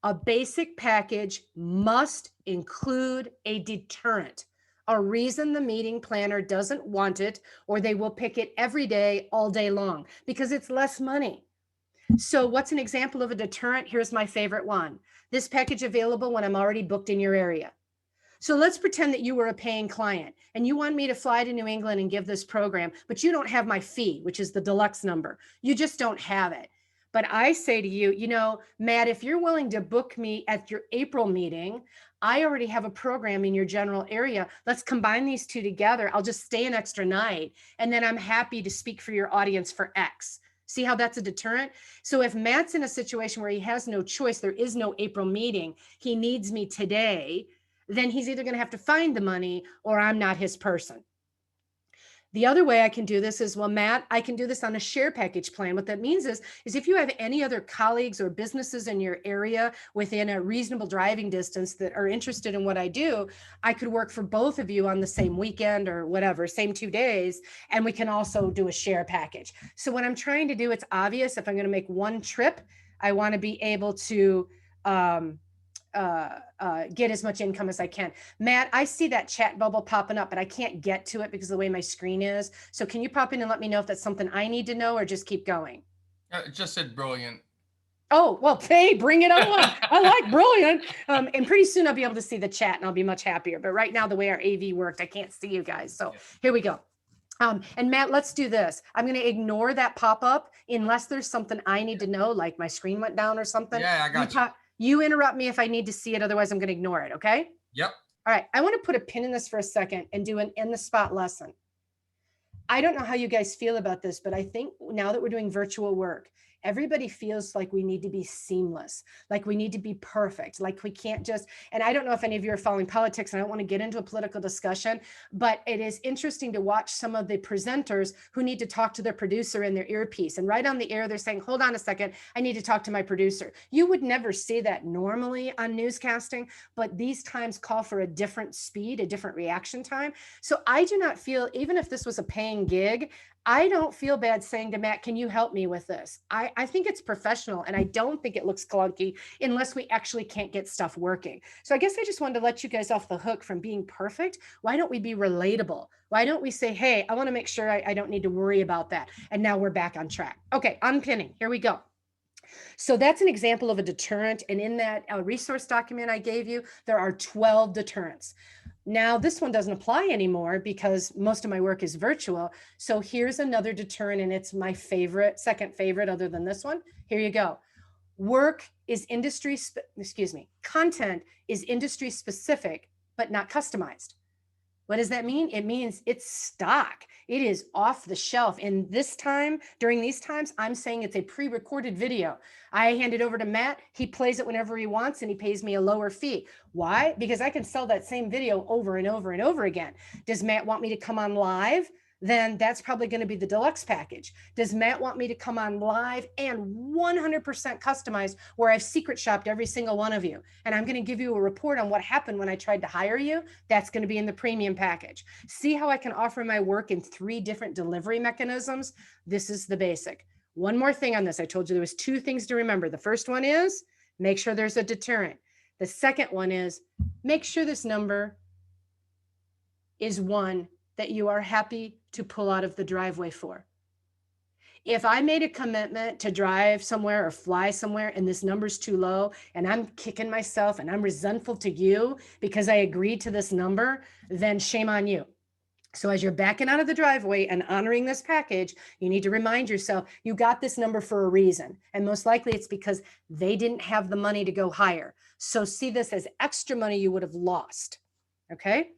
S6: A basic package must include a deterrent, a reason the meeting planner doesn't want it, or they will pick it every day, all day long, because it's less money. So what's an example of a deterrent? Here's my favorite one. This package available when I'm already booked in your area. So let's pretend that you were a paying client and you want me to fly to New England and give this program, but you don't have my fee, which is the deluxe number. You just don't have it. But I say to you, you know, Matt, if you're willing to book me at your April meeting, I already have a program in your general area. Let's combine these 2 together. I'll just stay an extra night. And then I'm happy to speak for your audience for X. See how that's a deterrent? So if Matt's in a situation where he has no choice, there is no April meeting, he needs me today, then he's either going to have to find the money or I'm not his person. The other way I can do this is, well, Matt, I can do this on a share package plan. What that means is if you have any other colleagues or businesses in your area within a reasonable driving distance that are interested in what I do, I could work for both of you on the same weekend or whatever, same 2 days, and we can also do a share package. So what I'm trying to do, it's obvious if I'm going to make one trip, I want to be able to get as much income as I can. Matt, I see that chat bubble popping up, but I can't get to it because of the way my screen is. So can you pop in and let me know if that's something I need to know or just keep going?
S1: It just said brilliant.
S6: Oh, well, hey, bring it on. I like brilliant. And pretty soon I'll be able to see the chat and I'll be much happier. But right now, the way our AV worked, I can't see you guys. So here we go. And Matt, let's do this. I'm going to ignore that pop-up unless there's something I need to know, like my screen went down or something.
S1: Yeah, I got you.
S6: You interrupt me if I need to see it. Otherwise, I'm going to ignore it. Okay.
S1: Yep.
S6: All right. I want to put a pin in this for a second and do an in the spot lesson. I don't know how you guys feel about this, but I think now that we're doing virtual work, everybody feels like we need to be seamless, like we need to be perfect, like we can't just, and I don't know if any of you are following politics and I don't want to get into a political discussion, but it is interesting to watch some of the presenters who need to talk to their producer in their earpiece. And right on the air, they're saying, hold on a second, I need to talk to my producer. You would never see that normally on newscasting, but these times call for a different speed, a different reaction time. So I do not feel, even if this was a paying gig, I don't feel bad saying to Matt, can you help me with this? I think it's professional and I don't think it looks clunky unless we actually can't get stuff working. So I guess I just wanted to let you guys off the hook from being perfect. Why don't we be relatable? Why don't we say, hey, I want to make sure I don't need to worry about that. And now we're back on track. Okay, unpinning, here we go. So that's an example of a deterrent. And in that resource document I gave you, there are 12 deterrents. Now, this one doesn't apply anymore because most of my work is virtual. So here's another deterrent, and it's my favorite, second favorite other than this one. Here you go. Content is industry specific, but not customized. What does that mean? It means it's stock. It is off the shelf. And this time, during these times, I'm saying it's a pre-recorded video. I hand it over to Matt. He plays it whenever he wants and he pays me a lower fee. Why? Because I can sell that same video over and over and over again. Does Matt want me to come on live? Then that's probably going to be the deluxe package. Does Matt want me to come on live and 100% customized where I've secret shopped every single one of you? And I'm going to give you a report on what happened when I tried to hire you. That's going to be in the premium package. See how I can offer my work in 3 different delivery mechanisms? This is the basic. One more thing on this. I told you there was 2 things to remember. The first one is make sure there's a deterrent. The second one is make sure this number is one that you are happy to pull out of the driveway for. If I made a commitment to drive somewhere or fly somewhere and this number's too low and I'm kicking myself and I'm resentful to you because I agreed to this number, then shame on you. So as you're backing out of the driveway and honoring this package, you need to remind yourself you got this number for a reason. And most likely it's because they didn't have the money to go higher. So see this as extra money you would have lost. Okay.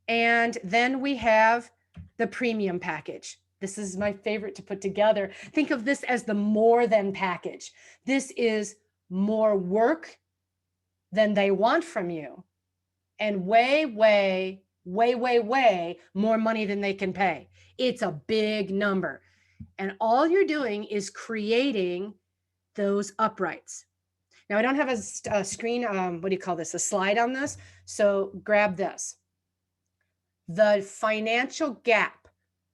S6: And then we have the premium package. This is my favorite to put together. Think of this as the more than package. This is more work than they want from you and way more money than they can pay. It's a big number. And all you're doing is creating those uprights. Now I don't have a screen, what do you call this? A slide on this. So grab this. The financial gap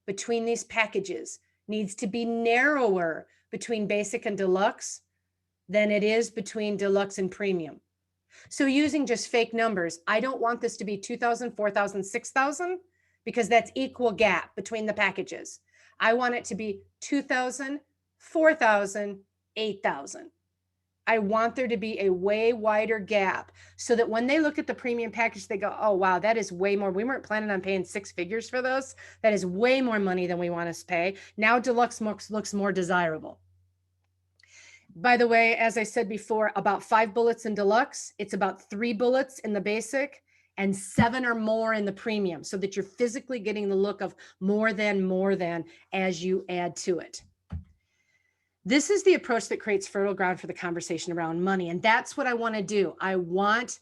S6: between these packages needs to be narrower between basic and deluxe than it is between deluxe and premium. So using just fake numbers, I don't want this to be 2,000, 4,000, 6,000 because that's equal gap between the packages. I want it to be 2,000, 4,000, 8,000. I want there to be a way wider gap so that when they look at the premium package, they go, oh, wow, that is way more. We weren't planning on paying 6 figures for those. That is way more money than we want to pay. Now deluxe looks more desirable. By the way, as I said before, about 5 bullets in deluxe. It's about 3 bullets in the basic and 7 or more in the premium so that you're physically getting the look of more than as you add to it. This is the approach that creates fertile ground for the conversation around money. And that's what I want to do. I want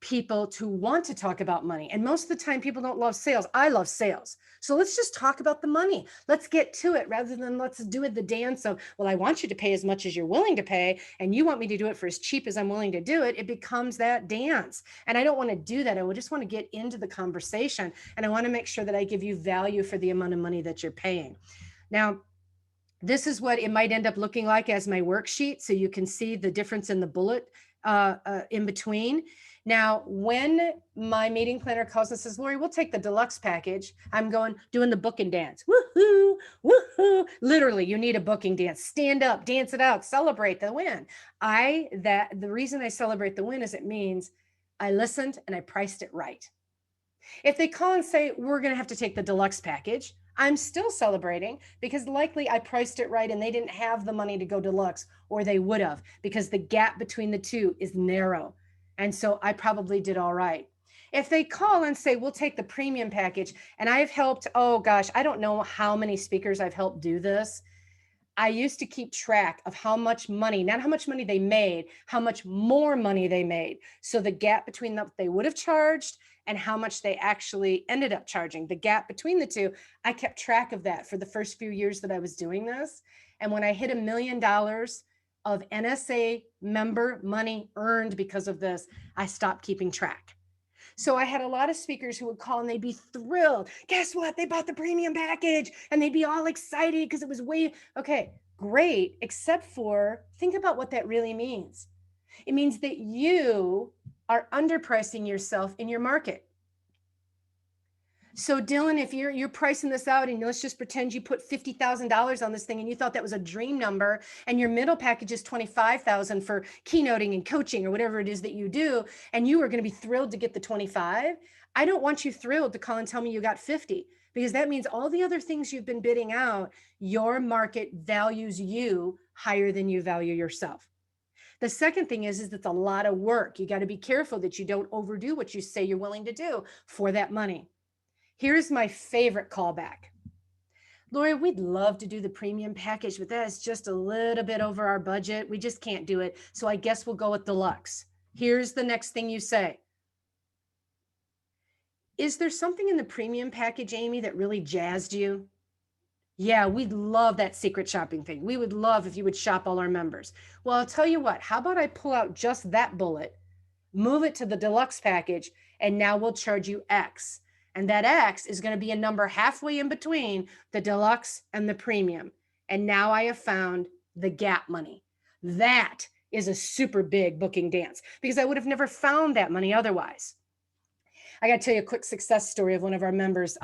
S6: people to want to talk about money. And most of the time people don't love sales. I love sales. So let's just talk about the money. Let's get to it rather than let's do it the dance of, well, I want you to pay as much as you're willing to pay. And you want me to do it for as cheap as I'm willing to do it. It becomes that dance. And I don't want to do that. I just want to get into the conversation. And I want to make sure that I give you value for the amount of money that you're paying. Now, this is what it might end up looking like as my worksheet. So you can see the difference in the bullet in between. Now, when my meeting planner calls and says, Laurie, we'll take the deluxe package. I'm doing the booking dance. Woohoo, woohoo. Literally, you need a booking dance. Stand up, dance it out, celebrate the win. The reason I celebrate the win is it means I listened and I priced it right. If they call and say, we're going to have to take the deluxe package, I'm still celebrating because likely I priced it right and they didn't have the money to go deluxe, or they would have, because the gap between the two is narrow. And so I probably did all right. If they call and say, we'll take the premium package, and I've helped, oh gosh, I don't know how many speakers I've helped do this. I used to keep track of how much money, not how much money they made, how much more money they made. So the gap between what they would have charged and how much they actually ended up charging, the gap between the two, I kept track of that for the first few years that I was doing this. And when I hit $1 million of NSA member money earned because of this, I stopped keeping track. So I had a lot of speakers who would call and they'd be thrilled. Guess what? They bought the premium package and they'd be all excited because it was okay, great, except for think about what that really means. It means that you are underpricing yourself in your market. So Dylan, if you're pricing this out and let's just pretend you put $50,000 on this thing and you thought that was a dream number and your middle package is $25,000 for keynoting and coaching or whatever it is that you do, and you are going to be thrilled to get the 25, I don't want you thrilled to call and tell me you got 50, because that means all the other things you've been bidding out, your market values you higher than you value yourself. The second thing is it's a lot of work. You got to be careful that you don't overdo what you say you're willing to do for that money. Here's my favorite callback. Laurie, we'd love to do the premium package, but that's just a little bit over our budget. We just can't do it. So I guess we'll go with deluxe. Here's the next thing you say. Is there something in the premium package, Amy, that really jazzed you? Yeah, we'd love that secret shopping thing. We would love if you would shop all our members. Well, I'll tell you what, how about I pull out just that bullet, move it to the deluxe package, and now we'll charge you X. And that X is going to be a number halfway in between the deluxe and the premium. And now I have found the gap money. That is a super big booking dance because I would have never found that money otherwise. I got to tell you a quick success story of one of our members.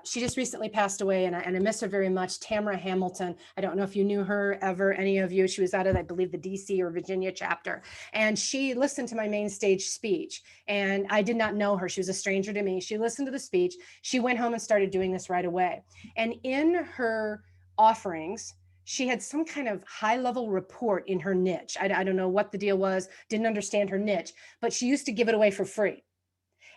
S6: She just recently passed away, and I miss her very much. Tamara Hamilton. I don't know if you knew her ever, any of you. She was out of, I believe, the DC or Virginia chapter. And she listened to my main stage speech. And I did not know her. She was a stranger to me. She listened to the speech. She went home and started doing this right away. And in her offerings, she had some kind of high-level report in her niche. I don't know what the deal was, didn't understand her niche, but she used to give it away for free.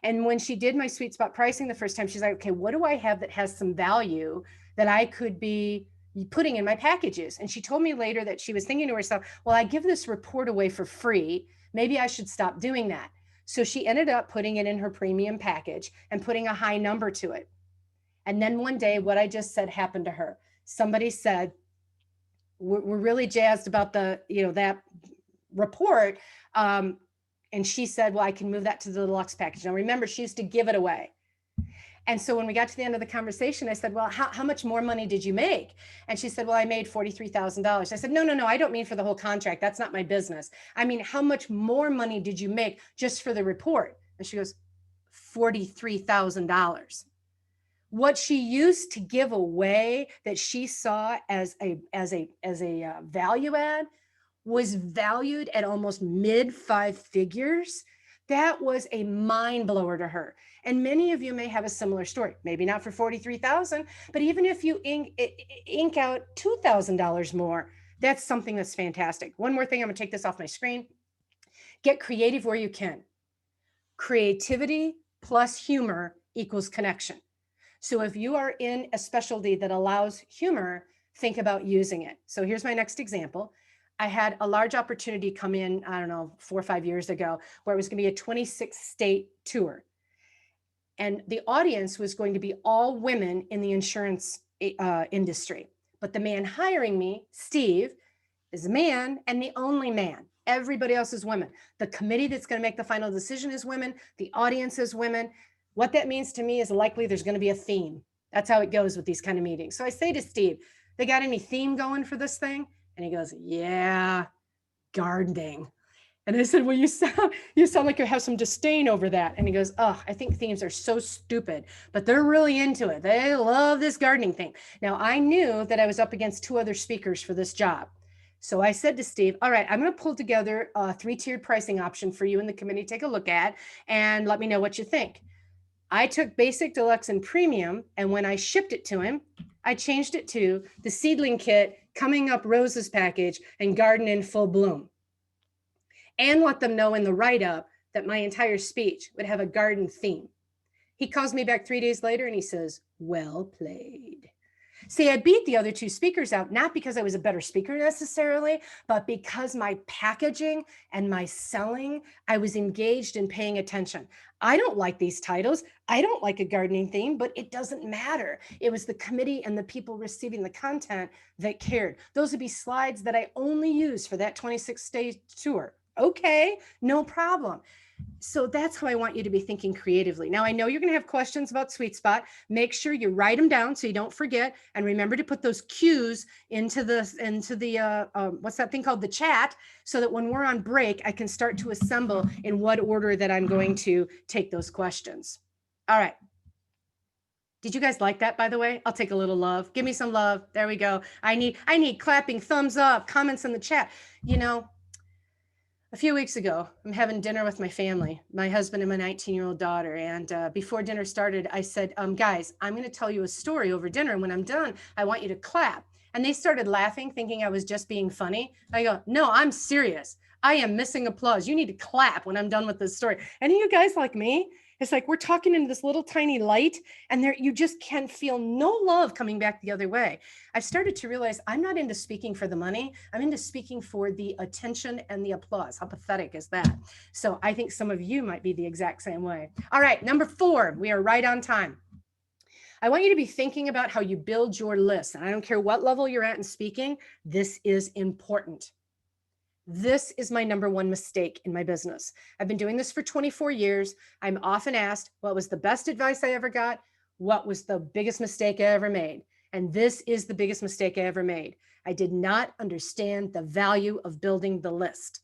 S6: And when she did my sweet spot pricing the first time, she's like, okay, what do I have that has some value that I could be putting in my packages? And she told me later that she was thinking to herself, well, I give this report away for free. Maybe I should stop doing that. So she ended up putting it in her premium package and putting a high number to it. And then one day, what I just said happened to her. Somebody said, we're really jazzed about the, that report. And she said, well, I can move that to the deluxe package. Now, remember, she used to give it away. And so when we got to the end of the conversation, I said, well, how much more money did you make? And she said, well, I made $43,000. I said, no, I don't mean for the whole contract. That's not my business. I mean, how much more money did you make just for the report? And she goes, $43,000. What she used to give away that she saw as a value add was valued at almost mid 5 figures. That was a mind blower to her. And many of you may have a similar story, maybe not for 43,000, but even if you ink out $2,000 more, that's something that's fantastic. One more thing, I'm gonna take this off my screen. Get creative where you can. Creativity plus humor equals connection. So if you are in a specialty that allows humor, think about using it. So here's my next example. I had a large opportunity come in, 4 or 5 years ago, where it was going to be a 26-state tour. And the audience was going to be all women in the insurance industry. But the man hiring me, Steve, is a man and the only man. Everybody else is women. The committee that's going to make the final decision is women. The audience is women. What that means to me is likely there's going to be a theme. That's how it goes with these kind of meetings. So I say to Steve, they got any theme going for this thing? And he goes, yeah, gardening. And I said, well, you sound like you have some disdain over that. And he goes, oh, I think themes are so stupid, but they're really into it. They love this gardening thing. Now, I knew that I was up against 2 other speakers for this job. So I said to Steve, all right, I'm going to pull together a 3-tiered pricing option for you and the committee to take a look at and let me know what you think. I took basic, deluxe, and premium. And when I shipped it to him, I changed it to the seedling kit, coming up roses package, and garden in full bloom. And let them know in the write-up that my entire speech would have a garden theme. He calls me back 3 days later and he says, well played. See, I beat the other 2 speakers out, not because I was a better speaker necessarily, but because my packaging and my selling, I was engaged in paying attention. I don't like these titles. I don't like a gardening theme, but it doesn't matter. It was the committee and the people receiving the content that cared. Those would be slides that I only use for that 26-state tour. Okay, no problem. So that's how I want you to be thinking creatively. Now, I know you're going to have questions about Sweet Spot. Make sure you write them down so you don't forget. And remember to put those cues into the what's that thing called? The chat, so that when we're on break, I can start to assemble in what order that I'm going to take those questions. All right. Did you guys like that, by the way? I'll take a little love. Give me some love. There we go. I need clapping, thumbs up, comments in the chat. A few weeks ago, I'm having dinner with my family, my husband and my 19-year-old daughter. And before dinner started, I said, guys, I'm going to tell you a story over dinner. And when I'm done, I want you to clap. And they started laughing, thinking I was just being funny. I go, no, I'm serious. I am missing applause. You need to clap when I'm done with this story. Any of you guys like me? It's like we're talking into this little tiny light and there you just can feel no love coming back the other way. I've started to realize I'm not into speaking for the money. I'm into speaking for the attention and the applause. How pathetic is that? So I think some of you might be the exact same way. All right, number 4, we are right on time. I want you to be thinking about how you build your list. And I don't care what level you're at in speaking, this is important. This is my number one mistake in my business. I've been doing this for 24 years. I'm often asked, what was the best advice I ever got? What was the biggest mistake I ever made? And this is the biggest mistake I ever made. I did not understand the value of building the list.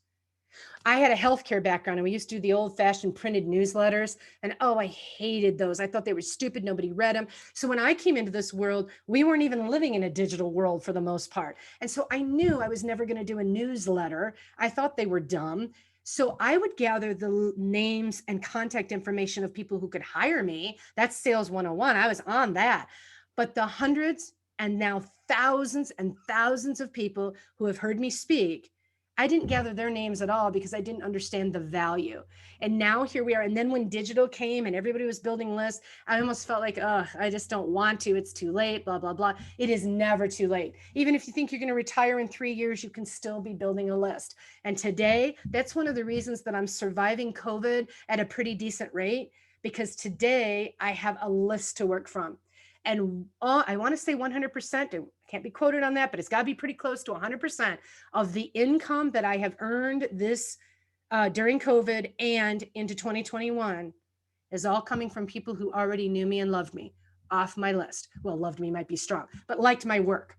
S6: I had a healthcare background and we used to do the old fashioned printed newsletters. And oh, I hated those. I thought they were stupid. Nobody read them. So when I came into this world, we weren't even living in a digital world for the most part. And so I knew I was never going to do a newsletter. I thought they were dumb. So I would gather the names and contact information of people who could hire me. That's sales 101. I was on that. But the hundreds and now thousands and thousands of people who have heard me speak, I didn't gather their names at all because I didn't understand the value. And now here we are. And then when digital came and everybody was building lists, I almost felt like, oh, I just don't want to. It's too late, blah, blah, blah. It is never too late. Even if you think you're going to retire in 3 years, you can still be building a list. And today, that's one of the reasons that I'm surviving COVID at a pretty decent rate, because today I have a list to work from. And I want to say 100%, I can't be quoted on that, but it's got to be pretty close to 100% of the income that I have earned this during COVID and into 2021 is all coming from people who already knew me and loved me off my list. Well, loved me might be strong, but liked my work.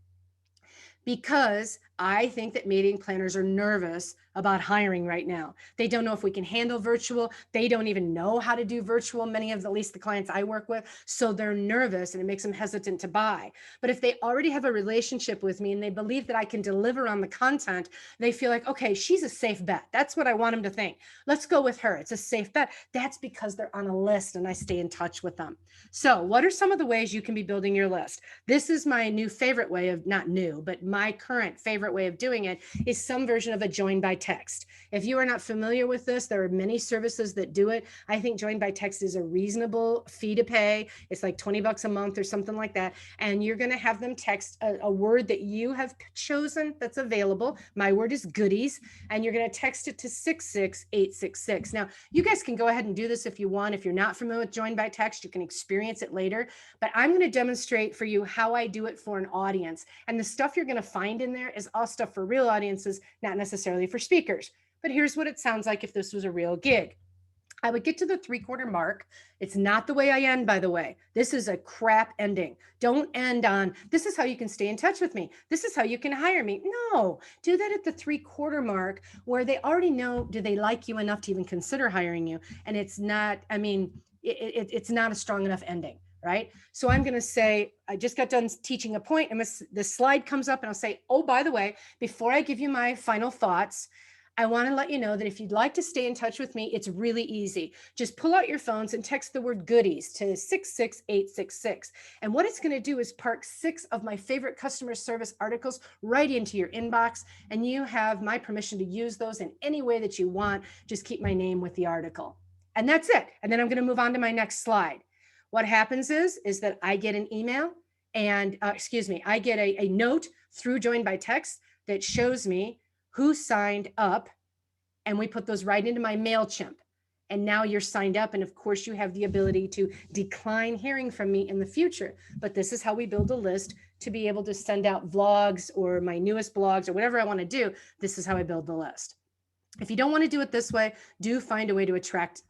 S6: Because I think that meeting planners are nervous about hiring right now. They don't know if we can handle virtual. They don't even know how to do virtual, many of at least the clients I work with. So they're nervous and it makes them hesitant to buy. But if they already have a relationship with me and they believe that I can deliver on the content, they feel like, okay, she's a safe bet. That's what I want them to think. Let's go with her. It's a safe bet. That's because they're on a list and I stay in touch with them. So what are some of the ways you can be building your list? This is my new favorite way of, not new, but my current favorite way of doing it is some version of a join by text. If you are not familiar with this, there are many services that do it. I think join by text is a reasonable fee to pay. It's like $20 a month or something like that. And you're going to have them text a word that you have chosen that's available. My word is goodies. And you're going to text it to 66866. Now, you guys can go ahead and do this if you want. If you're not familiar with join by text, you can experience it later. But I'm going to demonstrate for you how I do it for an audience. And the stuff you're going to find in there is all stuff for real audiences, not necessarily for speakers. But here's what it sounds like if this was a real gig. I would get to the 3/4 mark. It's not the way I end, by the way. This is a crap ending. Don't end on, this is how you can stay in touch with me. This is how you can hire me. No, do that at the 3/4 mark where they already know, do they like you enough to even consider hiring you? And it's not, I mean, it's not a strong enough ending. Right? So I'm going to say, I just got done teaching a point and this slide comes up and I'll say, oh, by the way, before I give you my final thoughts, I want to let you know that if you'd like to stay in touch with me, it's really easy. Just pull out your phones and text the word goodies to 66866. And what it's going to do is park 6 of my favorite customer service articles right into your inbox. And you have my permission to use those in any way that you want. Just keep my name with the article. And that's it. And then I'm going to move on to my next slide. What happens is that I get an email and, I get a note through Join by Text that shows me who signed up, and we put those right into my MailChimp. And now you're signed up. And of course you have the ability to decline hearing from me in the future. But this is how we build a list to be able to send out vlogs or my newest blogs or whatever I want to do. This is how I build the list. If you don't want to do it this way, do find a way to attract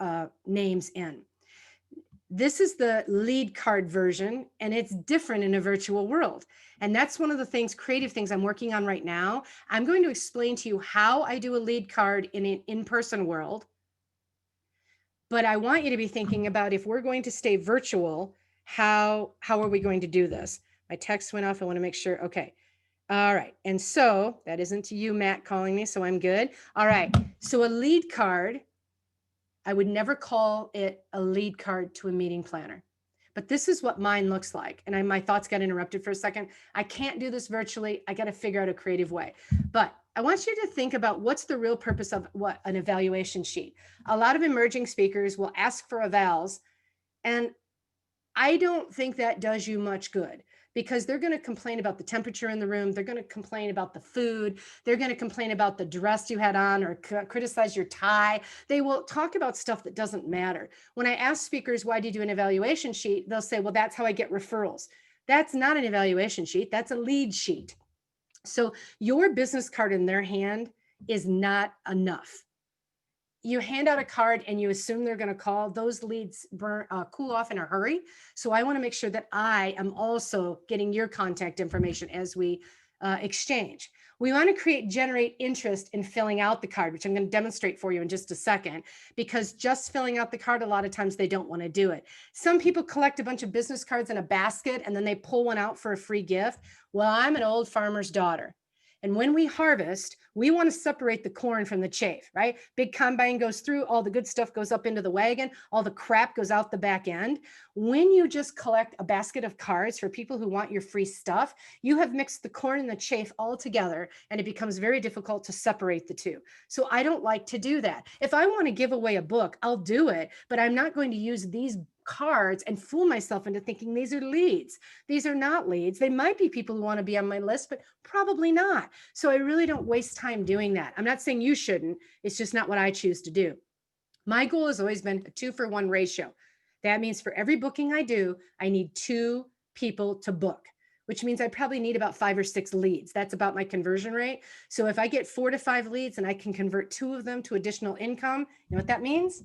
S6: names in. This is the lead card version, and it's different in a virtual world. And that's one of the things, creative things I'm working on right now. I'm going to explain to you how I do a lead card in an in-person world. But I want you to be thinking about, if we're going to stay virtual, how are we going to do this? My text went off. I want to make sure. Okay. All right. And so that isn't you, Matt, calling me. So I'm good. All right. So a lead card, I would never call it a lead card to a meeting planner. but this is what mine looks like. And my thoughts got interrupted for a second. I can't do this virtually. I got to figure out a creative way. But I want you to think about what's the real purpose of what an evaluation sheet. A lot of emerging speakers will ask for evals, and I don't think that does you much good, because they're going to complain about the temperature in the room. They're going to complain about the food. They're going to complain about the dress you had on, or criticize your tie. They will talk about stuff that doesn't matter. When I ask speakers, why do you do an evaluation sheet? They'll say, well, that's how I get referrals. That's not an evaluation sheet. That's a lead sheet. So your business card in their hand is not enough. You hand out a card and you assume they're going to call. Those leads cool off in a hurry. So I want to make sure that I am also getting your contact information as we exchange. We want to generate interest in filling out the card, which I'm going to demonstrate for you in just a second, because just filling out the card, a lot of times they don't want to do it. Some people collect a bunch of business cards in a basket and then they pull one out for a free gift. Well, I'm an old farmer's daughter. And when we harvest, we want to separate the corn from the chaff, right? Big combine goes through, all the good stuff goes up into the wagon, all the crap goes out the back end. When you just collect a basket of cards for people who want your free stuff, you have mixed the corn and the chaff all together, and it becomes very difficult to separate the two. So I don't like to do that. If I want to give away a book, I'll do it, but I'm not going to use these cards and fool myself into thinking these are leads. These are not leads. They might be people who want to be on my list, but probably not. So I really don't waste time doing that. I'm not saying you shouldn't. It's just not what I choose to do. My goal has always been a 2-for-1 ratio. That means for every booking I do, I need 2 people to book, which means I probably need about 5 or 6 leads. That's about my conversion rate. So if I get 4 to 5 leads and I can convert 2 of them to additional income, you know what that means?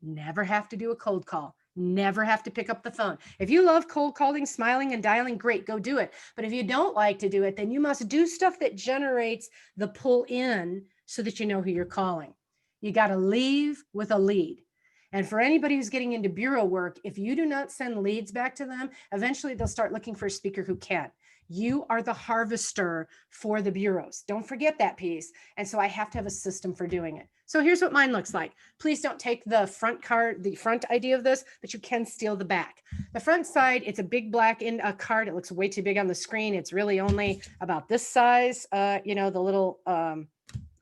S6: Never have to do a cold call. Never have to pick up the phone. If you love cold calling, smiling, and dialing, great, go do it. But if you don't like to do it, then you must do stuff that generates the pull in so that you know who you're calling. You got to leave with a lead. And for anybody who's getting into bureau work, if you do not send leads back to them, eventually they'll start looking for a speaker who can. You are the harvester for the bureaus. Don't forget that piece. And so I have to have a system for doing it. So here's what mine looks like. Please don't take the front card, the front idea of this, but you can steal the back. The front side, it's a big black card. It looks way too big on the screen. It's really only about this size. The little, I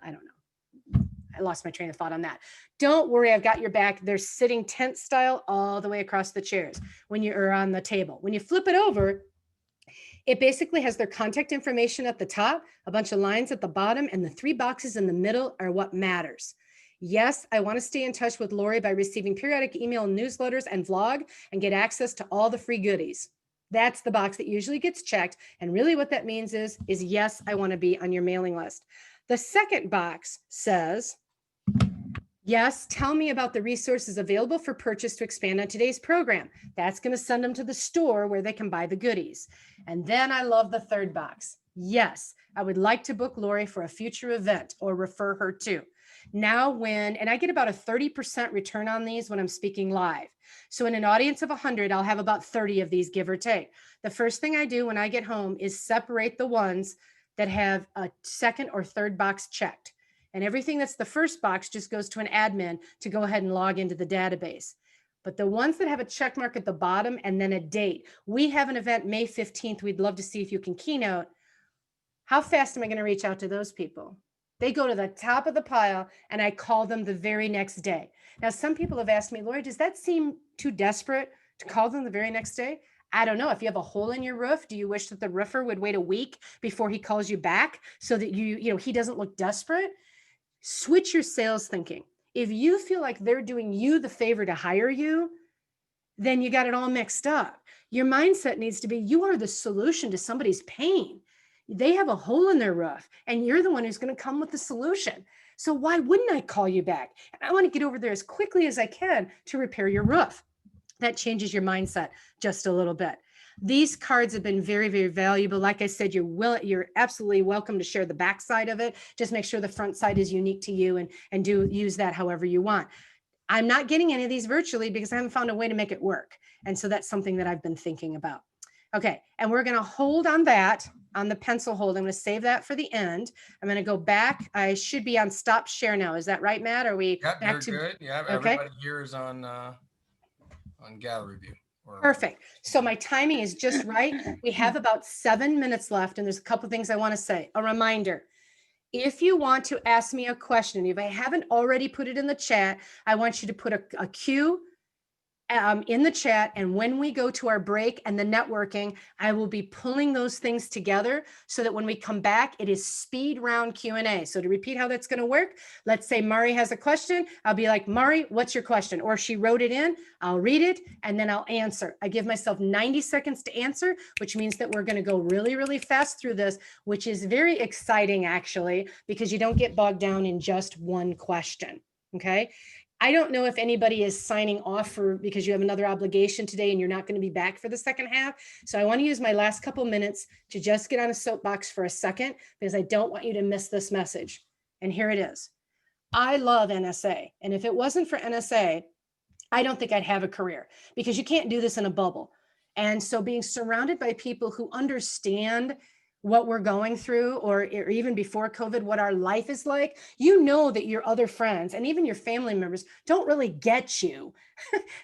S6: don't know. I lost my train of thought on that. Don't worry, I've got your back. They're sitting tent style all the way across the chairs when you're on the table. When you flip it over, it basically has their contact information at the top, a bunch of lines at the bottom, and the 3 boxes in the middle are what matters. Yes, I want to stay in touch with Laurie by receiving periodic email newsletters and vlog and get access to all the free goodies. That's the box that usually gets checked. And really what that means is yes, I want to be on your mailing list. The second box says, yes, tell me about the resources available for purchase to expand on today's program. That's going to send them to the store where they can buy the goodies. And then I love the third box. Yes, I would like to book Laurie for a future event or refer her to. Now and I get about a 30% return on these when I'm speaking live. So in an audience of 100, I'll have about 30 of these, give or take. The first thing I do when I get home is separate the ones that have a second or third box checked. And everything that's the first box just goes to an admin to go ahead and log into the database. But the ones that have a check mark at the bottom and then a date, we have an event May 15th. We'd love to see if you can keynote. How fast am I going to reach out to those people? They go to the top of the pile and I call them the very next day. Now, some people have asked me, Laurie, does that seem too desperate to call them the very next day? I don't know. If you have a hole in your roof, do you wish that the roofer would wait a week before he calls you back so that he doesn't look desperate? Switch your sales thinking. If you feel like they're doing you the favor to hire you, then you got it all mixed up. Your mindset needs to be, you are the solution to somebody's pain. They have a hole in their roof and you're the one who's going to come with the solution. So why wouldn't I call you back? And I want to get over there as quickly as I can to repair your roof. That changes your mindset just a little bit. These cards have been very, very valuable. Like I said, you're absolutely welcome to share the back side of it. Just make sure the front side is unique to you and do use that however you want. I'm not getting any of these virtually because I haven't found a way to make it work. And so that's something that I've been thinking about. Okay, and we're going to hold on that, on the pencil hold. I'm going to save that for the end. I'm going to go back. I should be on stop share now. Is that right, Matt? Are we
S1: Yep,
S6: back
S1: you're
S6: to
S1: good. Yeah,
S6: okay.
S1: everybody here is on gallery view or
S6: Perfect. So my timing is just right. We have about 7 minutes left, and there's a couple things I want to say. A reminder. If you want to ask me a question, if I haven't already put it in the chat, I want you to put a Q in the chat. And when we go to our break and the networking, I will be pulling those things together so that when we come back, it is speed round Q&A. So to repeat how that's going to work, let's say Mari has a question. I'll be like, Mari, what's your question? Or if she wrote it in, I'll read it and then I'll answer. I give myself 90 seconds to answer, which means that we're going to go really, really fast through this, which is very exciting actually, because you don't get bogged down in just one question. Okay. I don't know if anybody is signing off because you have another obligation today and you're not going to be back for the second half. So I want to use my last couple minutes to just get on a soapbox for a second, because I don't want you to miss this message. And here it is. I love NSA. And if it wasn't for NSA, I don't think I'd have a career, because you can't do this in a bubble. And so being surrounded by people who understand what we're going through, or even before COVID, what our life is like, you know that your other friends and even your family members don't really get you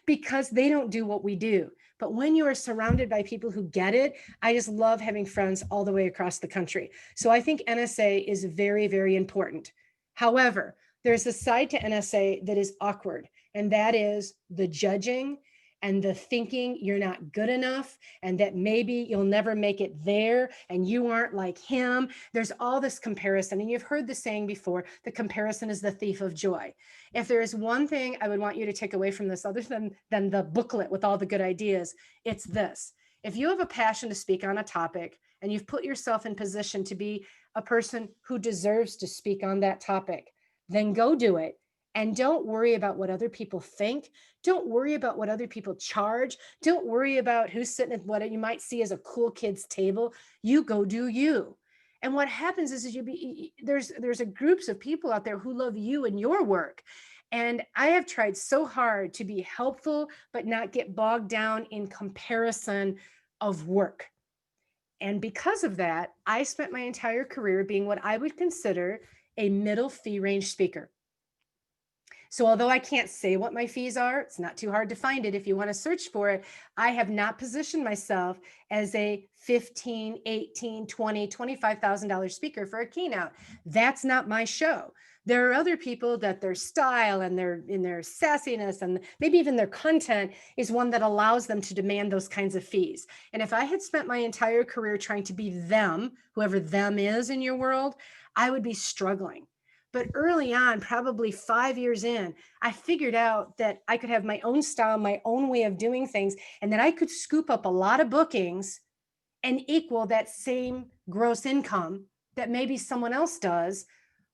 S6: because they don't do what we do. But when you are surrounded by people who get it, I just love having friends all the way across the country. So I think NSA is very, very important. However, there's a side to NSA that is awkward, and that is the judging and the thinking you're not good enough and that maybe you'll never make it there and you aren't like him. There's all this comparison. And you've heard the saying before, the comparison is the thief of joy. If there is one thing I would want you to take away from this, other than the booklet with all the good ideas, it's this. If you have a passion to speak on a topic and you've put yourself in position to be a person who deserves to speak on that topic, then go do it. And don't worry about what other people think. Don't worry about what other people charge. Don't worry about who's sitting at what you might see as a cool kid's table. You go do you. And what happens is there's a groups of people out there who love you and your work. And I have tried so hard to be helpful, but not get bogged down in comparison of work. And because of that, I spent my entire career being what I would consider a middle fee range speaker. So although I can't say what my fees are, it's not too hard to find it if you want to search for it. I have not positioned myself as a $15,000, $18,000, $20,000, $25,000 speaker for a keynote. That's not my show. There are other people that their style and their sassiness and maybe even their content is one that allows them to demand those kinds of fees. And if I had spent my entire career trying to be them, whoever them is in your world, I would be struggling. But early on, probably 5 years in, I figured out that I could have my own style, my own way of doing things, and that I could scoop up a lot of bookings and equal that same gross income that maybe someone else does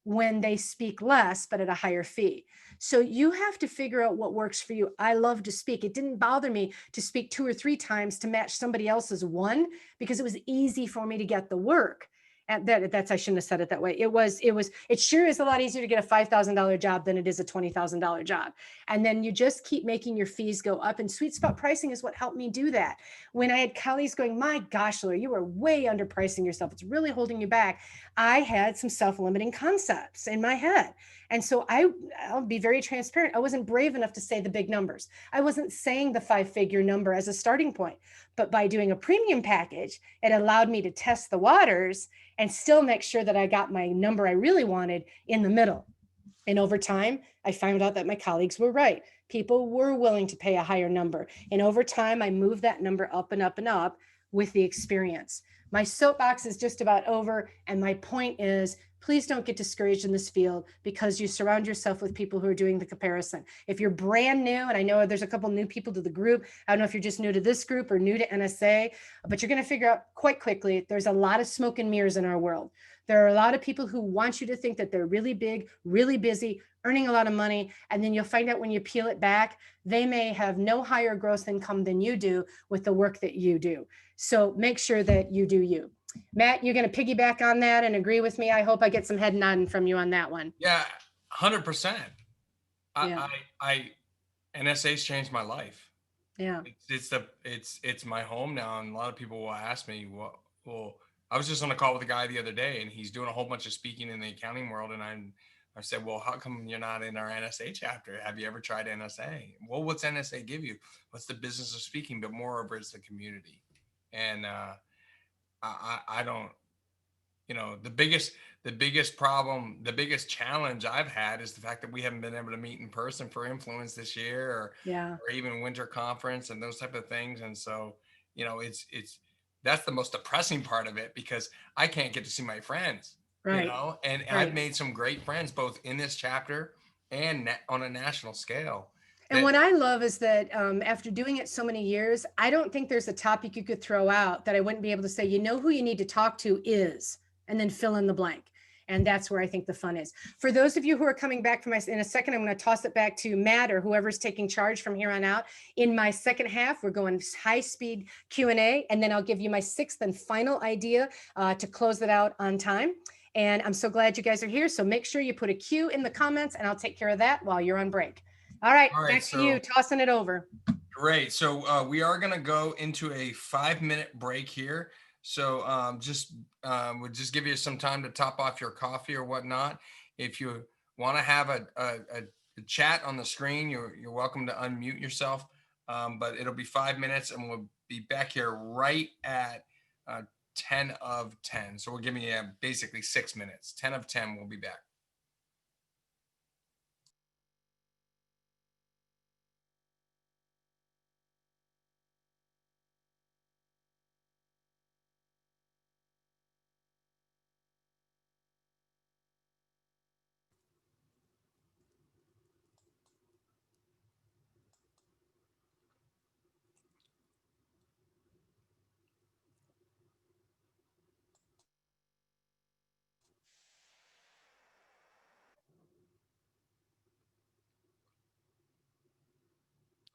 S6: when they speak less, but at a higher fee. So you have to figure out what works for you. I love to speak. It didn't bother me to speak 2 or 3 times to match somebody else's one, because it was easy for me to get the work. And that's I shouldn't have said it that way. It sure is a lot easier to get a $5,000 job than it is a $20,000 job. And then you just keep making your fees go up, and sweet spot pricing is what helped me do that. When I had colleagues going, my gosh, Laurie, you were way underpricing yourself. It's really holding you back. I had some self-limiting concepts in my head. And so I'll be very transparent. I wasn't brave enough to say the big numbers. I wasn't saying the 5-figure number as a starting point, but by doing a premium package, it allowed me to test the waters and still make sure that I got my number I really wanted in the middle. And over time, I found out that my colleagues were right. People were willing to pay a higher number. And over time, I moved that number up and up and up with the experience. My soapbox is just about over. And my point is, please don't get discouraged in this field because you surround yourself with people who are doing the comparison. If you're brand new, and I know there's a couple new people to the group, I don't know if you're just new to this group or new to NSA, but you're going to figure out quite quickly, there's a lot of smoke and mirrors in our world. There are a lot of people who want you to think that they're really big, really busy, earning a lot of money. And then you'll find out when you peel it back, they may have no higher gross income than you do with the work that you do. So make sure that you do you. Matt, you're going to piggyback on that and agree with me. I hope I get some head nodding from you on that one.
S1: Yeah, 100%.
S6: Yeah.
S1: I NSA's changed my life.
S6: Yeah.
S1: It's my home now, and a lot of people will ask me, well, I was just on a call with a guy the other day, and he's doing a whole bunch of speaking in the accounting world, and I I said, well, how come you're not in our NSA chapter? Have you ever tried NSA? Well, what's NSA give you? What's the business of speaking? But moreover, it's the community. And I don't, you know, the biggest problem, the biggest challenge I've had is the fact that we haven't been able to meet in person for Influence this year,
S6: Yeah.
S1: or even winter conference and those type of things. And so, you know, it's that's the most depressing part of it, because I can't get to see my friends, you
S6: Right.
S1: know, and
S6: Right.
S1: I've made some great friends both in this chapter and on a national scale.
S6: And what I love is that after doing it so many years, I don't think there's a topic you could throw out that I wouldn't be able to say, you know, who you need to talk to is, and then fill in the blank. And that's where I think the fun is. For those of you who are coming back from in a second, I'm going to toss it back to Matt or whoever's taking charge from here on out. In my second half, we're going high speed Q&A, and then I'll give you my sixth and final idea to close it out on time. And I'm so glad you guys are here. So make sure you put a Q in the comments, and I'll take care of that while you're on break. All right, back to you, tossing it over.
S1: Great. So we are going to go into a 5-minute break here. So we'll just give you some time to top off your coffee or whatnot. If you want to have a chat on the screen, you're welcome to unmute yourself. But it'll be 5 minutes, and we'll be back here right at 10 of 10. So we'll give you basically 6 minutes. 10 of 10, we'll be back.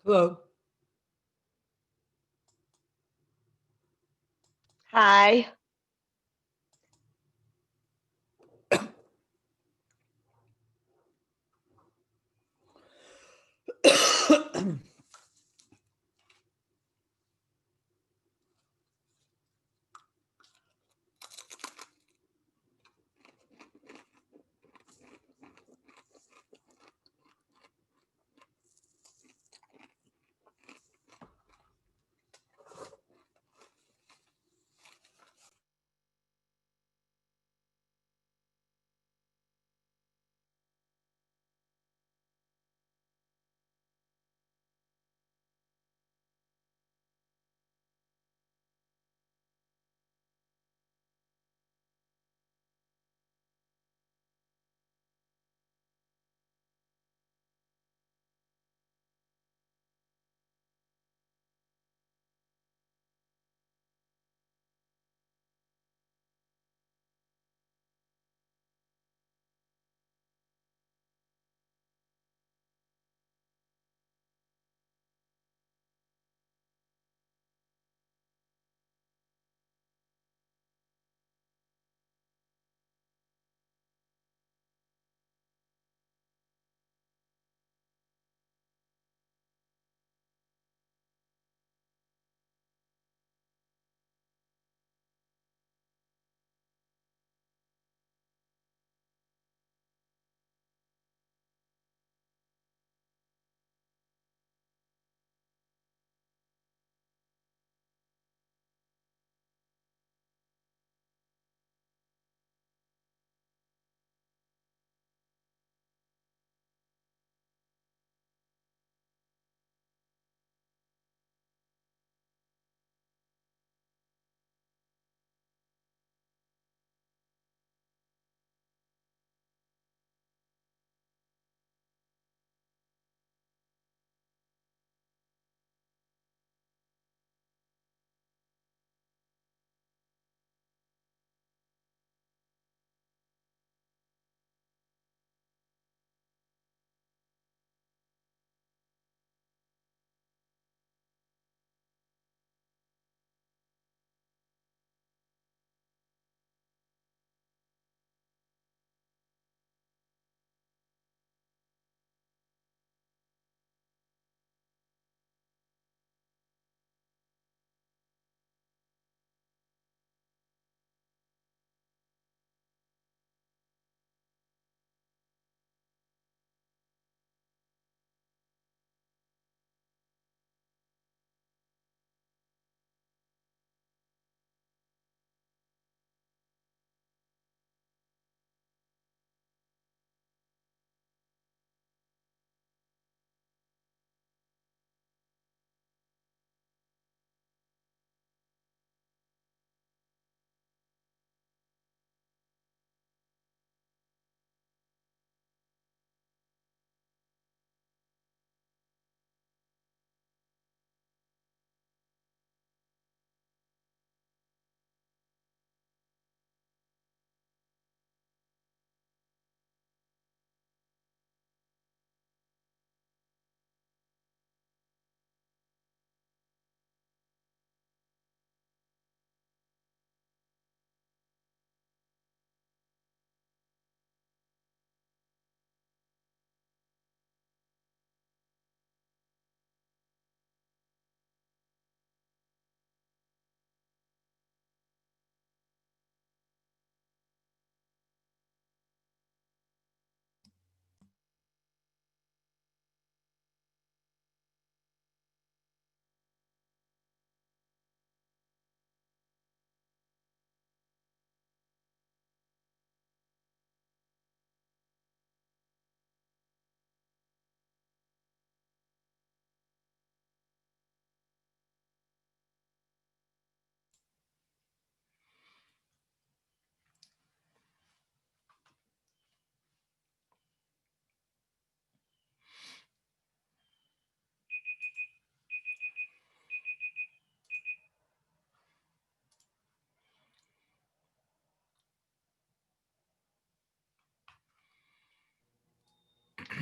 S7: Hello.
S8: Hi.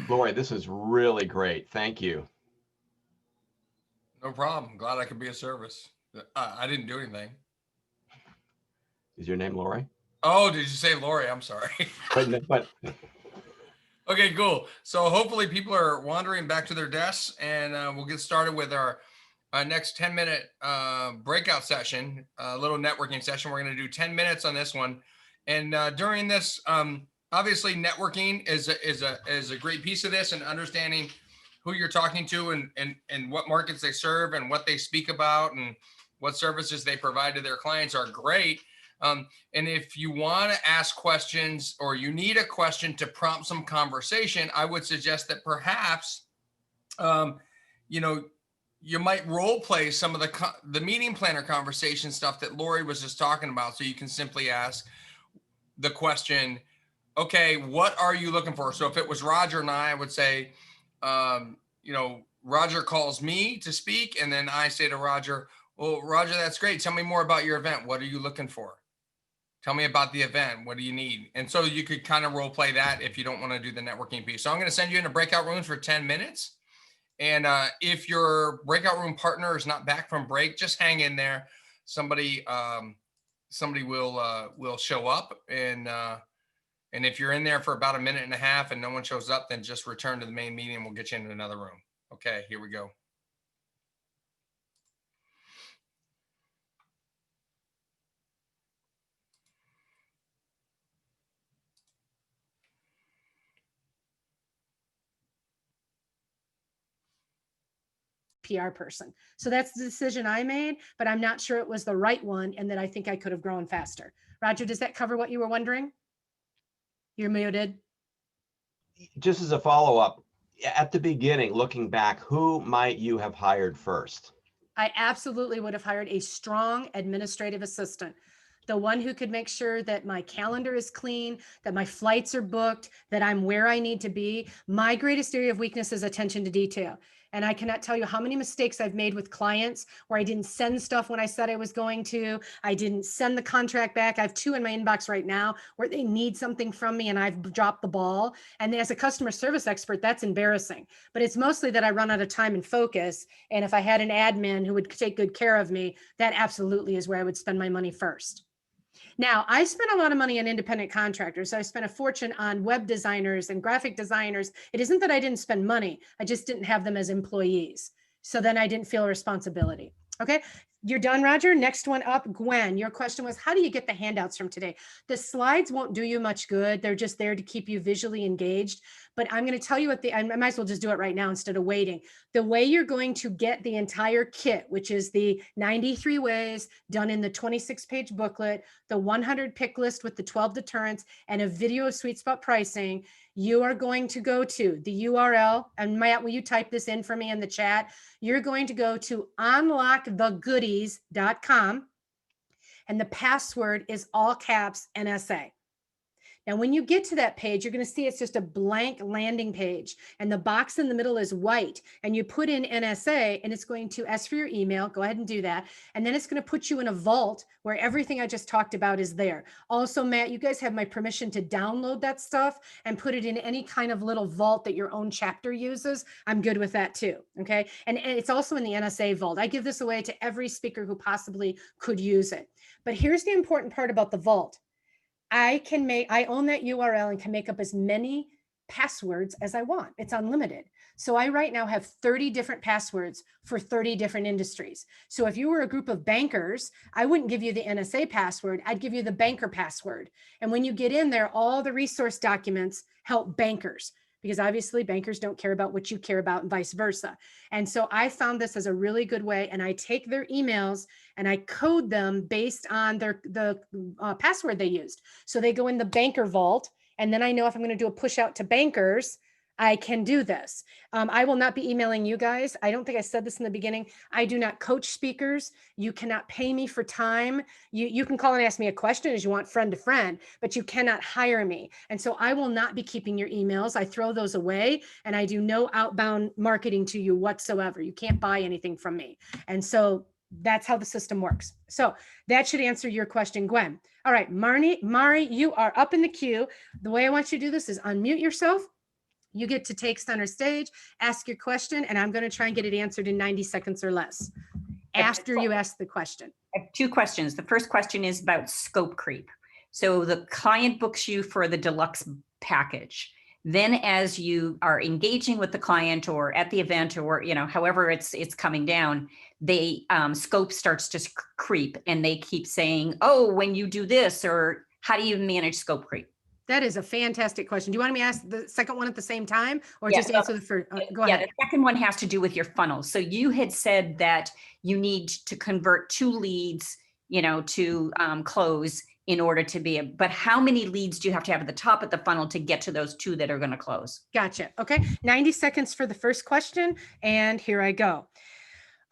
S2: Laurie, this is really great. Thank you.
S1: No problem. Glad I could be of service. I didn't do anything.
S2: Is your name Laurie?
S1: Oh, did you say Laurie? I'm sorry.
S2: But
S1: Okay, cool. So hopefully people are wandering back to their desks, and we'll get started with our next 10-minute breakout session, a little networking session. We're going to do 10 minutes on this one. And during this, obviously networking is a great piece of this, and understanding who you're talking to and what markets they serve and what they speak about and what services they provide to their clients are great. And if you want to ask questions or you need a question to prompt some conversation, I would suggest that perhaps, you might role play some of the meeting planner conversation stuff that Laurie was just talking about. So you can simply ask the question, okay, what are you looking for? So if it was Roger and I would say, Roger calls me to speak. And then I say to Roger, well, Roger, that's great. Tell me more about your event. What are you looking for? Tell me about the event. What do you need? And so you could kind of role play that if you don't want to do the networking piece. So I'm going to send you into breakout rooms for 10 minutes. And if your breakout room partner is not back from break, just hang in there. Somebody will show up. And if you're in there for about a minute and a half and no one shows up, then just return to the main meeting and we'll get you into another room. Okay, here we go.
S6: PR person. So that's the decision I made, but I'm not sure it was the right one and that I think I could have grown faster. Roger, does that cover what you were wondering? You're muted.
S2: just as a follow-up, at the beginning, looking back, who might you have hired first?
S6: I absolutely would have hired a strong administrative assistant, the one who could make sure that my calendar is clean, that my flights are booked, that I'm where I need to be. My greatest area of weakness is attention to detail. And I cannot tell you how many mistakes I've made with clients where I didn't send stuff when I said I was going to. I didn't send the contract back. I have 2 in my inbox right now where they need something from me and I've dropped the ball. And as a customer service expert, that's embarrassing. But it's mostly that I run out of time and focus. And if I had an admin who would take good care of me, that absolutely is where I would spend my money first. Now, I spent a lot of money on independent contractors. I spent a fortune on web designers and graphic designers. It isn't that I didn't spend money. I just didn't have them as employees. So then I didn't feel responsibility. Okay. You're done, Roger. Next one up, Gwen. Your question was, how do you get the handouts from today? The slides won't do you much good. They're just there to keep you visually engaged. But I'm going to tell you I might as well just do it right now instead of waiting. The way you're going to get the entire kit, which is the 93 ways done in the 26-page booklet, the 100 pick list with the 12 deterrents, and a video of sweet spot pricing, you are going to go to the URL, and Matt, will you type this in for me in the chat? You're going to go to unlockthegoodies.com, and the password is all caps NSA. Now, when you get to that page, you're going to see it's just a blank landing page, and the box in the middle is white, and you put in NSA, and it's going to ask for your email. Go ahead and do that. And then it's going to put you in a vault where everything I just talked about is there. Also, Matt, you guys have my permission to download that stuff and put it in any kind of little vault that your own chapter uses. I'm good with that too. Okay. And it's also in the NSA vault. I give this away to every speaker who possibly could use it. But here's the important part about the vault. I own that URL and can make up as many passwords as I want. It's unlimited. So I right now have 30 different passwords for 30 different industries. So if you were a group of bankers, I wouldn't give you the NSA password. I'd give you the banker password. And when you get in there, all the resource documents help bankers, because obviously bankers don't care about what you care about and vice versa. And so I found this as a really good way, and I take their emails and I code them based on the password they used. So they go in the banker vault, and then I know if I'm going to do a push out to bankers, I can do this. I will not be emailing you guys. I don't think I said this in the beginning. I do not coach speakers. You cannot pay me for time. You can call and ask me a question as you want, friend to friend, but you cannot hire me. And so I will not be keeping your emails. I throw those away, and I do no outbound marketing to you whatsoever. You can't buy anything from me. And so that's how the system works. So that should answer your question, Gwen. All right, Mari, you are up in the queue. The way I want you to do this is unmute yourself. You get to take center stage, ask your question, and I'm going to try and get it answered in 90 seconds or less after you ask the question.
S8: I have two questions. The first question is about scope creep. So the client books you for the deluxe package. Then as you are engaging with the client or at the event or, you know, however it's coming down, they scope starts to creep and they keep saying, oh, when you do this, or how do you manage scope creep?
S6: That is a fantastic question. Do you want me to ask the second one at the same time or
S8: Yeah,
S6: just answer the first? Go
S8: Yeah,
S6: ahead.
S8: the second one has to do with your funnel. So you had said that you need to convert 2 leads, you know, to close in order to be, but how many leads do you have to have at the top of the funnel to get to those 2 that are going to close?
S6: Gotcha. Okay. 90 seconds for the first question. And here I go.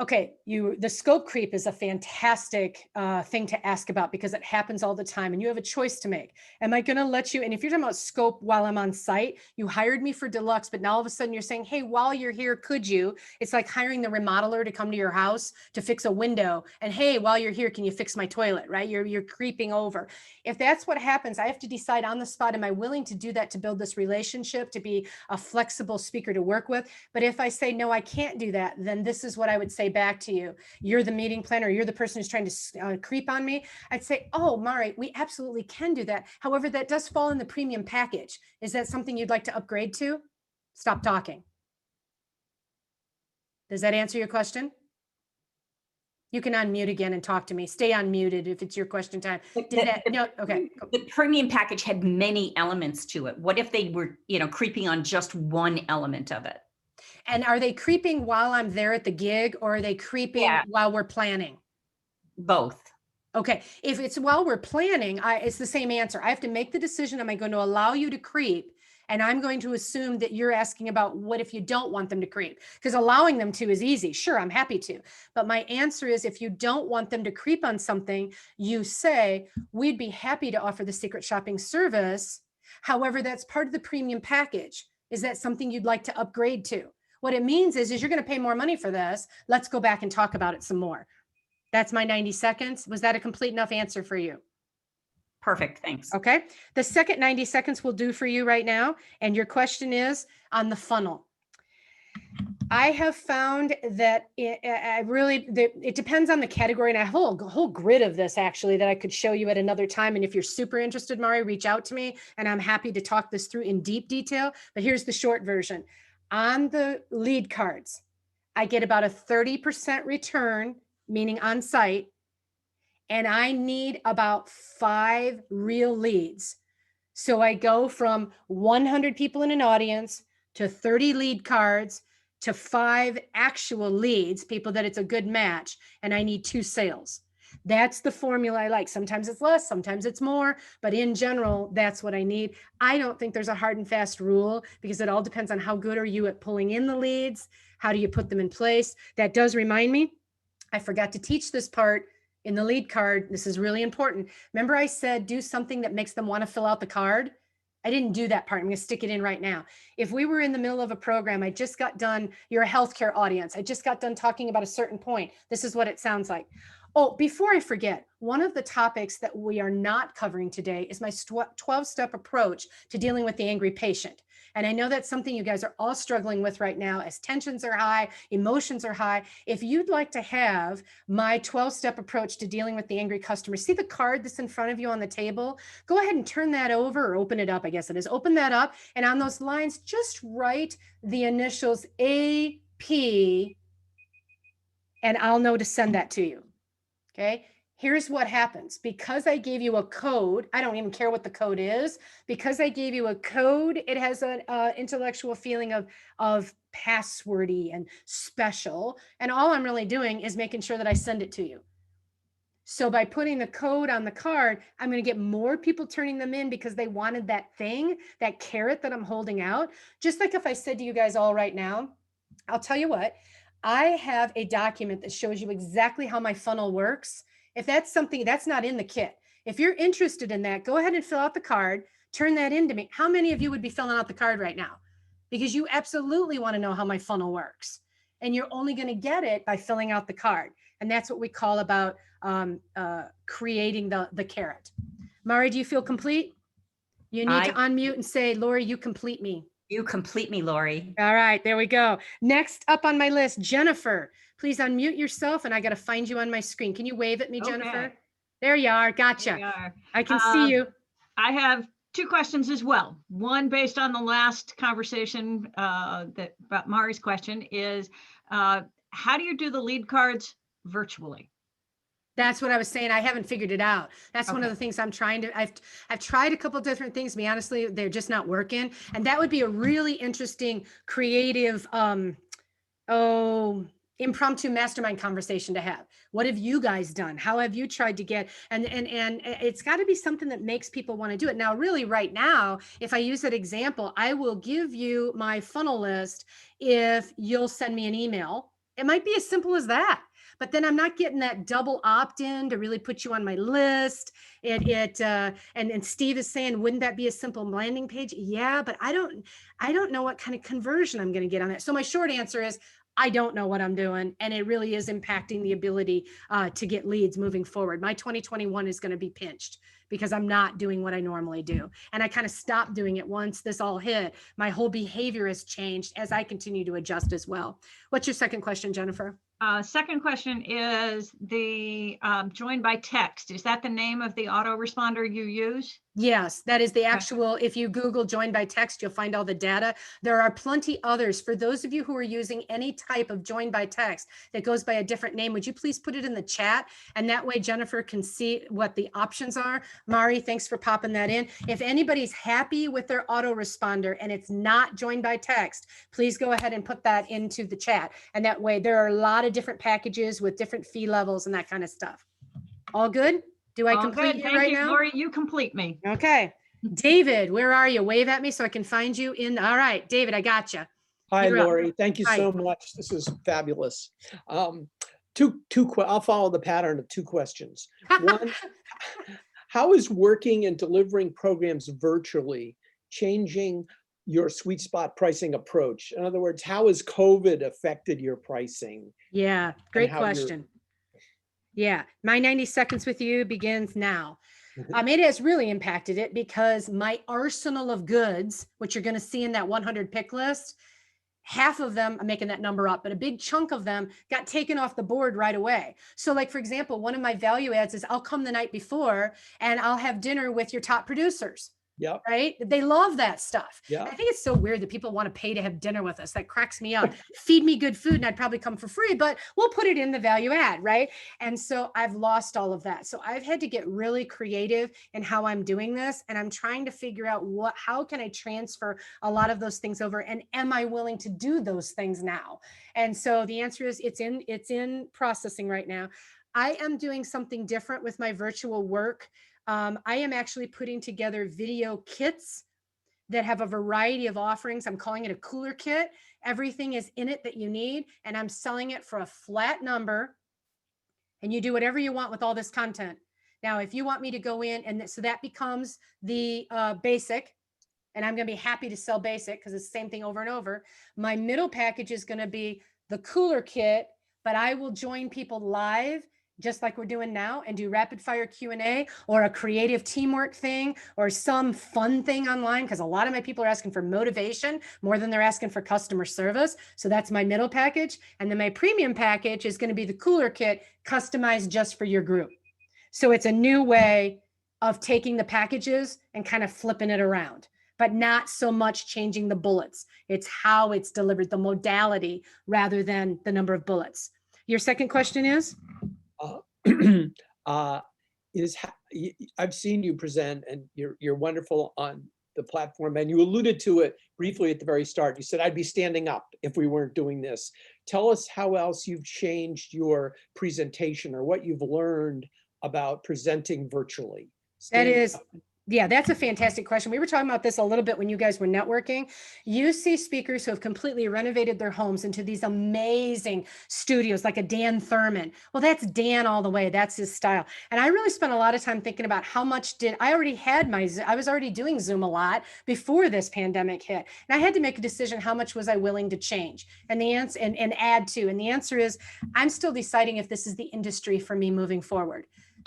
S6: Okay, the scope creep is a fantastic thing to ask about because it happens all the time and you have a choice to make. Am I going to let you, and if you're talking about scope while I'm on site, you hired me for deluxe, but now all of a sudden you're saying, hey, while you're here, could you? It's like hiring the remodeler to come to your house to fix a window. And hey, while you're here, can you fix my toilet, right? You're creeping over. If that's what happens, I have to decide on the spot, am I willing to do that to build this relationship, to be a flexible speaker to work with? But if I say, no, I can't do that, then this is what I would say back to you. You're the meeting planner, you're the person who's trying to creep on me. I'd say, oh, Mari, we absolutely can do that. However, that does fall in the premium package. Is that something you'd like to upgrade to? Stop talking. Does that answer your question? You can unmute again and talk to me. Stay unmuted if it's your question time. No, okay.
S8: The premium package had many elements to it. What if they were, you know, creeping on just one element of it?
S6: And are they creeping while I'm there at the gig or are they creeping while we're planning?
S8: Both.
S6: Okay. If it's while we're planning, it's the same answer. I have to make the decision. Am I going to allow you to creep? And I'm going to assume that you're asking about what if you don't want them to creep? Because allowing them to is easy. Sure, I'm happy to. But my answer is if you don't want them to creep on something, you say, we'd be happy to offer the secret shopping service. However, that's part of the premium package. Is that something you'd like to upgrade to? What it means is you're going to pay more money for this. Let's go back and talk about it some more. That's my 90 seconds. Was that a complete enough answer for you?
S8: Perfect. Thanks.
S6: Okay. The second 90 seconds will do for you right now. And your question is on the funnel. I have found that it depends on the category, and I have a whole grid of this actually that I could show you at another time. And if you're super interested, Mari, reach out to me and I'm happy to talk this through in deep detail. But here's the short version. On the lead cards, I get about a 30% return, meaning on site, and I need about 5 real leads. So I go from 100 people in an audience to 30 lead cards to 5 actual leads, people that it's a good match, and I need 2 sales. That's the formula I like. Sometimes it's less, sometimes it's more, but in general, that's what I need. I don't think there's a hard and fast rule because it all depends on how good are you at pulling in the leads? How do you put them in place? That does remind me, I forgot to teach this part in the lead card. This is really important. Remember I said, do something that makes them want to fill out the card. I didn't do that part. I'm going to stick it in right now. If we were in the middle of a program, I just got done, you're a healthcare audience. I just got done talking about a certain point. This is what it sounds like. Oh, before I forget, one of the topics that we are not covering today is my 12-step approach to dealing with the angry patient. And I know that's something you guys are all struggling with right now as tensions are high, emotions are high. If you'd like to have my 12-step approach to dealing with the angry customer, see the card that's in front of you on the table? Go ahead and turn that over or open it up, I guess it is. Open that up. And on those lines, just write the initials AP and I'll know to send that to you. Okay, here's what happens. Because I gave you a code, I don't even care what the code is. Because I gave you a code, it has an intellectual feeling of passwordy and special. And all I'm really doing is making sure that I send it to you. So by putting the code on the card, I'm going to get more people turning them in because they wanted that thing, that carrot that I'm holding out. Just like if I said to you guys all right now, I'll tell you what, I have a document that shows you exactly how my funnel works. If that's something that's not in the kit, if you're interested in that, go ahead and fill out the card, turn that into me. How many of you would be filling out the card right now? Because you absolutely want to know how my funnel works. And you're only going to get it by filling out the card. And that's what we call about creating the carrot. Mari, do you feel complete? You need to unmute and say, Laurie, you complete me.
S8: You complete me, Laurie.
S6: All right, there we go. Next up on my list, Jennifer, please unmute yourself and I got to find you on my screen. Can you wave at me, Jennifer?
S9: Okay.
S6: There you are.
S9: There
S6: Gotcha.
S9: you are.
S6: I can see you.
S9: I have two questions as well. One based on the last conversation that about Mari's question is, how do you do the lead cards virtually?
S6: That's what I was saying. I haven't figured it out. That's one of
S9: Okay.
S6: the things I'm trying to, I've tried a couple different things. To be honestly, they're just not working. And that would be a really interesting, creative, impromptu mastermind conversation to have. What have you guys done? How have you tried to get, and it's got to be something that makes people want to do it. Now, really right now, if I use that example, I will give you my funnel list if you'll send me an email. It might be as simple as that. But then I'm not getting that double opt-in to really put you on my list. And Steve is saying, wouldn't that be a simple landing page? Yeah, but I don't know what kind of conversion I'm going to get on that. So my short answer is, I don't know what I'm doing, and it really is impacting the ability to get leads moving forward. My 2021 is going to be pinched because I'm not doing what I normally do. And I kind of stopped doing it once this all hit. My whole behavior has changed as I continue to adjust as well. What's your second question, Jennifer?
S9: Second question is the join by text. Is that the name of the autoresponder you use?
S6: Yes, that is the actual, if you Google join by text, you'll find all the data. There are plenty others. For those of you who are using any type of join by text that goes by a different name, would you please put it in the chat? And that way Jennifer can see what the options are. Mari, thanks for popping that in. If anybody's happy with their autoresponder and it's not join by text, please go ahead and put that into the chat. And that way there are a lot of different packages with different fee levels and that kind of stuff. All good? Do I
S9: All
S6: complete
S9: good.
S6: you
S9: Thank
S6: right
S9: you,
S6: now?
S9: Laurie, you complete me.
S6: Okay. David, where are you? Wave at me so I can find you in. All right, David, I got you.
S10: Hi,
S6: You're up.
S10: Laurie. Thank you
S6: Hi.
S10: so much. This is fabulous. I'll follow the pattern of two questions. One, how is working and delivering programs virtually changing your sweet spot pricing approach? In other words, how has COVID affected your pricing?
S6: Yeah, great question. Yeah, my 90 seconds with you begins now. It has really impacted it because my arsenal of goods, which you're going to see in that 100 pick list, half of them, I'm making that number up, but a big chunk of them got taken off the board right away. So like, for example, one of my value adds is I'll come the night before and I'll have dinner with your top producers.
S10: Yeah.
S6: Right. They love that stuff.
S10: Yeah.
S6: I think it's so weird that people want to pay to have dinner with us. That cracks me up. Feed me good food and I'd probably come for free, but we'll put it in the value add. Right. And so I've lost all of that. So I've had to get really creative in how I'm doing this. And I'm trying to figure out how can I transfer a lot of those things over? And am I willing to do those things now? And so the answer is it's in processing right now. I am doing something different with my virtual work. I am actually putting together video kits that have a variety of offerings. I'm calling it a cooler kit. Everything is in it that you need, and I'm selling it for a flat number. And you do whatever you want with all this content. Now, if you want me to go in, and so that becomes the basic, and I'm going to be happy to sell basic because it's the same thing over and over. My middle package is going to be the cooler kit, but I will join people live just like we're doing now and do rapid fire Q&A or a creative teamwork thing or some fun thing online. Cause a lot of my people are asking for motivation more than they're asking for customer service. So that's my middle package. And then my premium package is going to be the cooler kit customized just for your group. So it's a new way of taking the packages and kind of flipping it around, but not so much changing the bullets. It's how it's delivered, the modality rather than the number of bullets. Your second question is?
S10: I've seen you present and you're wonderful on the platform, and you alluded to it briefly at the very start. You said I'd be standing up if we weren't doing this. Tell us how else you've changed your presentation or what you've learned about presenting virtually.
S6: Yeah, that's a fantastic question. We were talking about this a little bit when you guys were networking. You see speakers who have completely renovated their homes into these amazing studios, like a Dan Thurman. Well, that's Dan all the way. That's his style. And I really spent a lot of time thinking about how much I was already doing Zoom a lot before this pandemic hit. And I had to make a decision, how much was I willing to change and the answer and add to. And the answer is, I'm still deciding if this is the industry for me moving forward.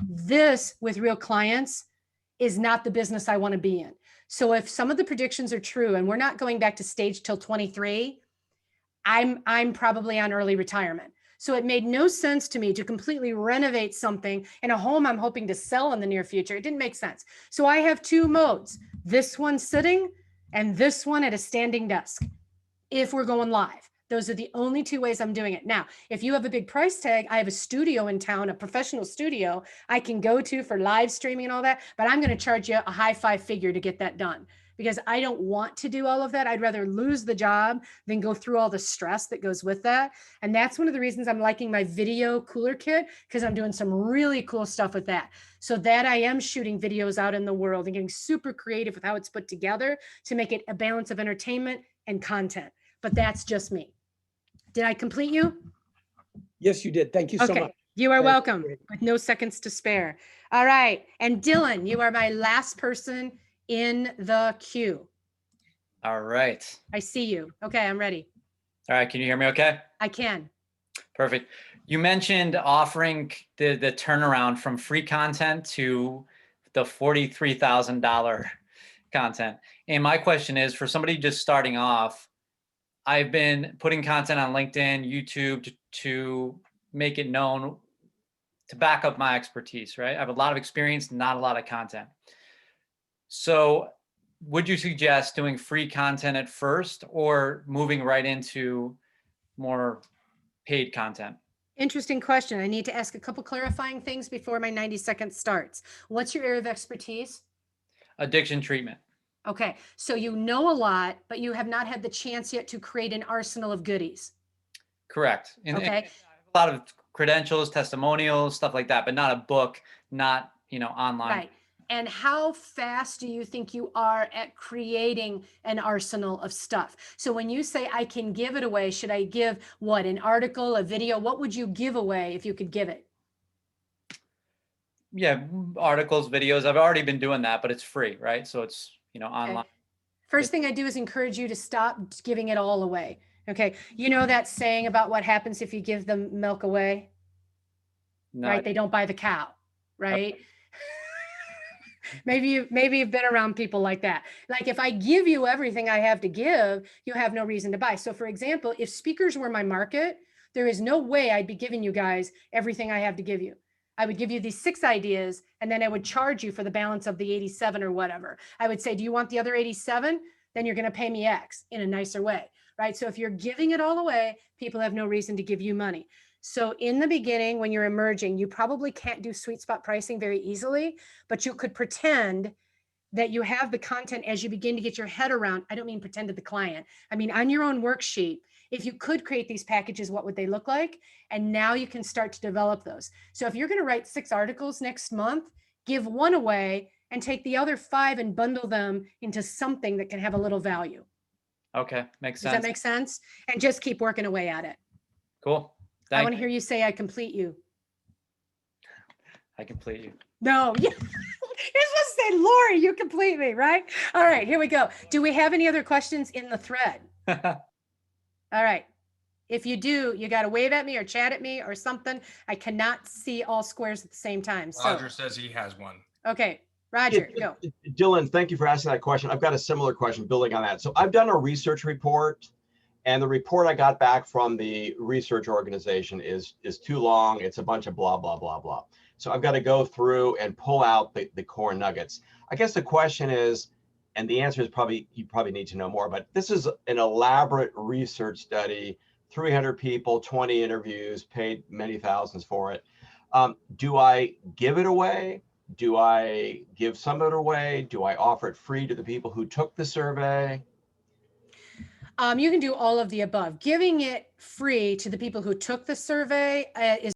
S6: This with real clients is not the business I want to be in. So if some of the predictions are true and we're not going back to stage till 23, I'm probably on early retirement. So it made no sense to me to completely renovate something in a home I'm hoping to sell in the near future. It didn't make sense. So I have two modes, this one sitting and this one at a standing desk. If we're going live, those are the only two ways I'm doing it. Now, if you have a big price tag, I have a studio in town, a professional studio I can go to for live streaming and all that, but I'm going to charge you a high five figure to get that done because I don't want to do all of that. I'd rather lose the job than go through all the stress that goes with that. And that's one of the reasons I'm liking my video cooler kit, because I'm doing some really cool stuff with that. So that I am shooting videos out in the world and getting super creative with how it's put together to make it a balance of entertainment and content. But that's just me. Did I complete you?
S10: Yes, you did. Thank you so
S6: Okay,
S10: much.
S6: you are
S10: That's
S6: welcome
S10: great.
S6: with no seconds to spare. All right. And Dylan, you are my last person in the queue.
S11: All right.
S6: I see you. Okay, I'm ready.
S11: All right. Can you hear me okay?
S6: I can.
S11: Perfect. You mentioned offering the turnaround from free content to the $43,000 content. And my question is, for somebody just starting off, I've been putting content on LinkedIn, YouTube to make it known, to back up my expertise, right? I have a lot of experience, not a lot of content. So would you suggest doing free content at first or moving right into more paid content?
S6: Interesting question. I need to ask a couple clarifying things before my 90 seconds starts. What's your area of expertise?
S11: Addiction treatment.
S6: Okay, so you know a lot, but you have not had the chance yet to create an arsenal of goodies.
S11: Correct. And
S6: Okay.
S11: I have a lot of credentials, testimonials, stuff like that, but not a book, not, online.
S6: Right. And how fast do you think you are at creating an arsenal of stuff? So when you say I can give it away, should I give what, an article, a video? What would you give away if you could give it?
S11: Yeah, articles, videos. I've already been doing that, but it's free, right? So it's, online.
S6: Okay. First thing I do is encourage you to stop giving it all away. Okay. You know that saying about what happens if you give the milk away?
S11: No,
S6: Right? They don't buy the cow, right? Maybe you've been around people like that. Like if I give you everything I have to give, you have no reason to buy. So for example, if speakers were my market, there is no way I'd be giving you guys everything I have to give you. I would give you these 6 ideas and then I would charge you for the balance of the 87 or whatever. I would say, do you want the other 87? Then you're going to pay me X in a nicer way, right? So if you're giving it all away, people have no reason to give you money. So in the beginning, when you're emerging, you probably can't do sweet spot pricing very easily, but you could pretend that you have the content as you begin to get your head around. I don't mean pretend to the client. I mean, on your own worksheet, if you could create these packages, what would they look like? And now you can start to develop those. So if you're going to write 6 articles next month, give 1 away and take the other 5 and bundle them into something that can have a little value.
S11: Okay. Makes
S6: Does
S11: sense.
S6: that make sense? And just keep working away at it.
S11: Cool.
S6: I
S11: Thank
S6: want to hear you say, I complete you.
S11: I complete you.
S6: No, yeah. You're supposed to say, Laurie, you complete me, right? All right, here we go. Do we have any other questions in the thread? All right. If you do, you got to wave at me or chat at me or something. I cannot see all squares at the same time. So,
S1: Roger says he has one.
S6: okay, Roger, go.
S2: Dylan, thank you for asking that question. I've got a similar question building on that. So I've done a research report, and the report I got back from the research organization is too long. It's a bunch of blah, blah, blah, blah. So I've got to go through and pull out the core nuggets. I guess the question is, and the answer is you probably need to know more, but this is an elaborate research study, 300 people, 20 interviews, paid many thousands for it. Do I give it away? Do I give some of it away? Do I offer it free to the people who took the survey?
S6: You can do all of the above. Giving it free to the people who took the survey is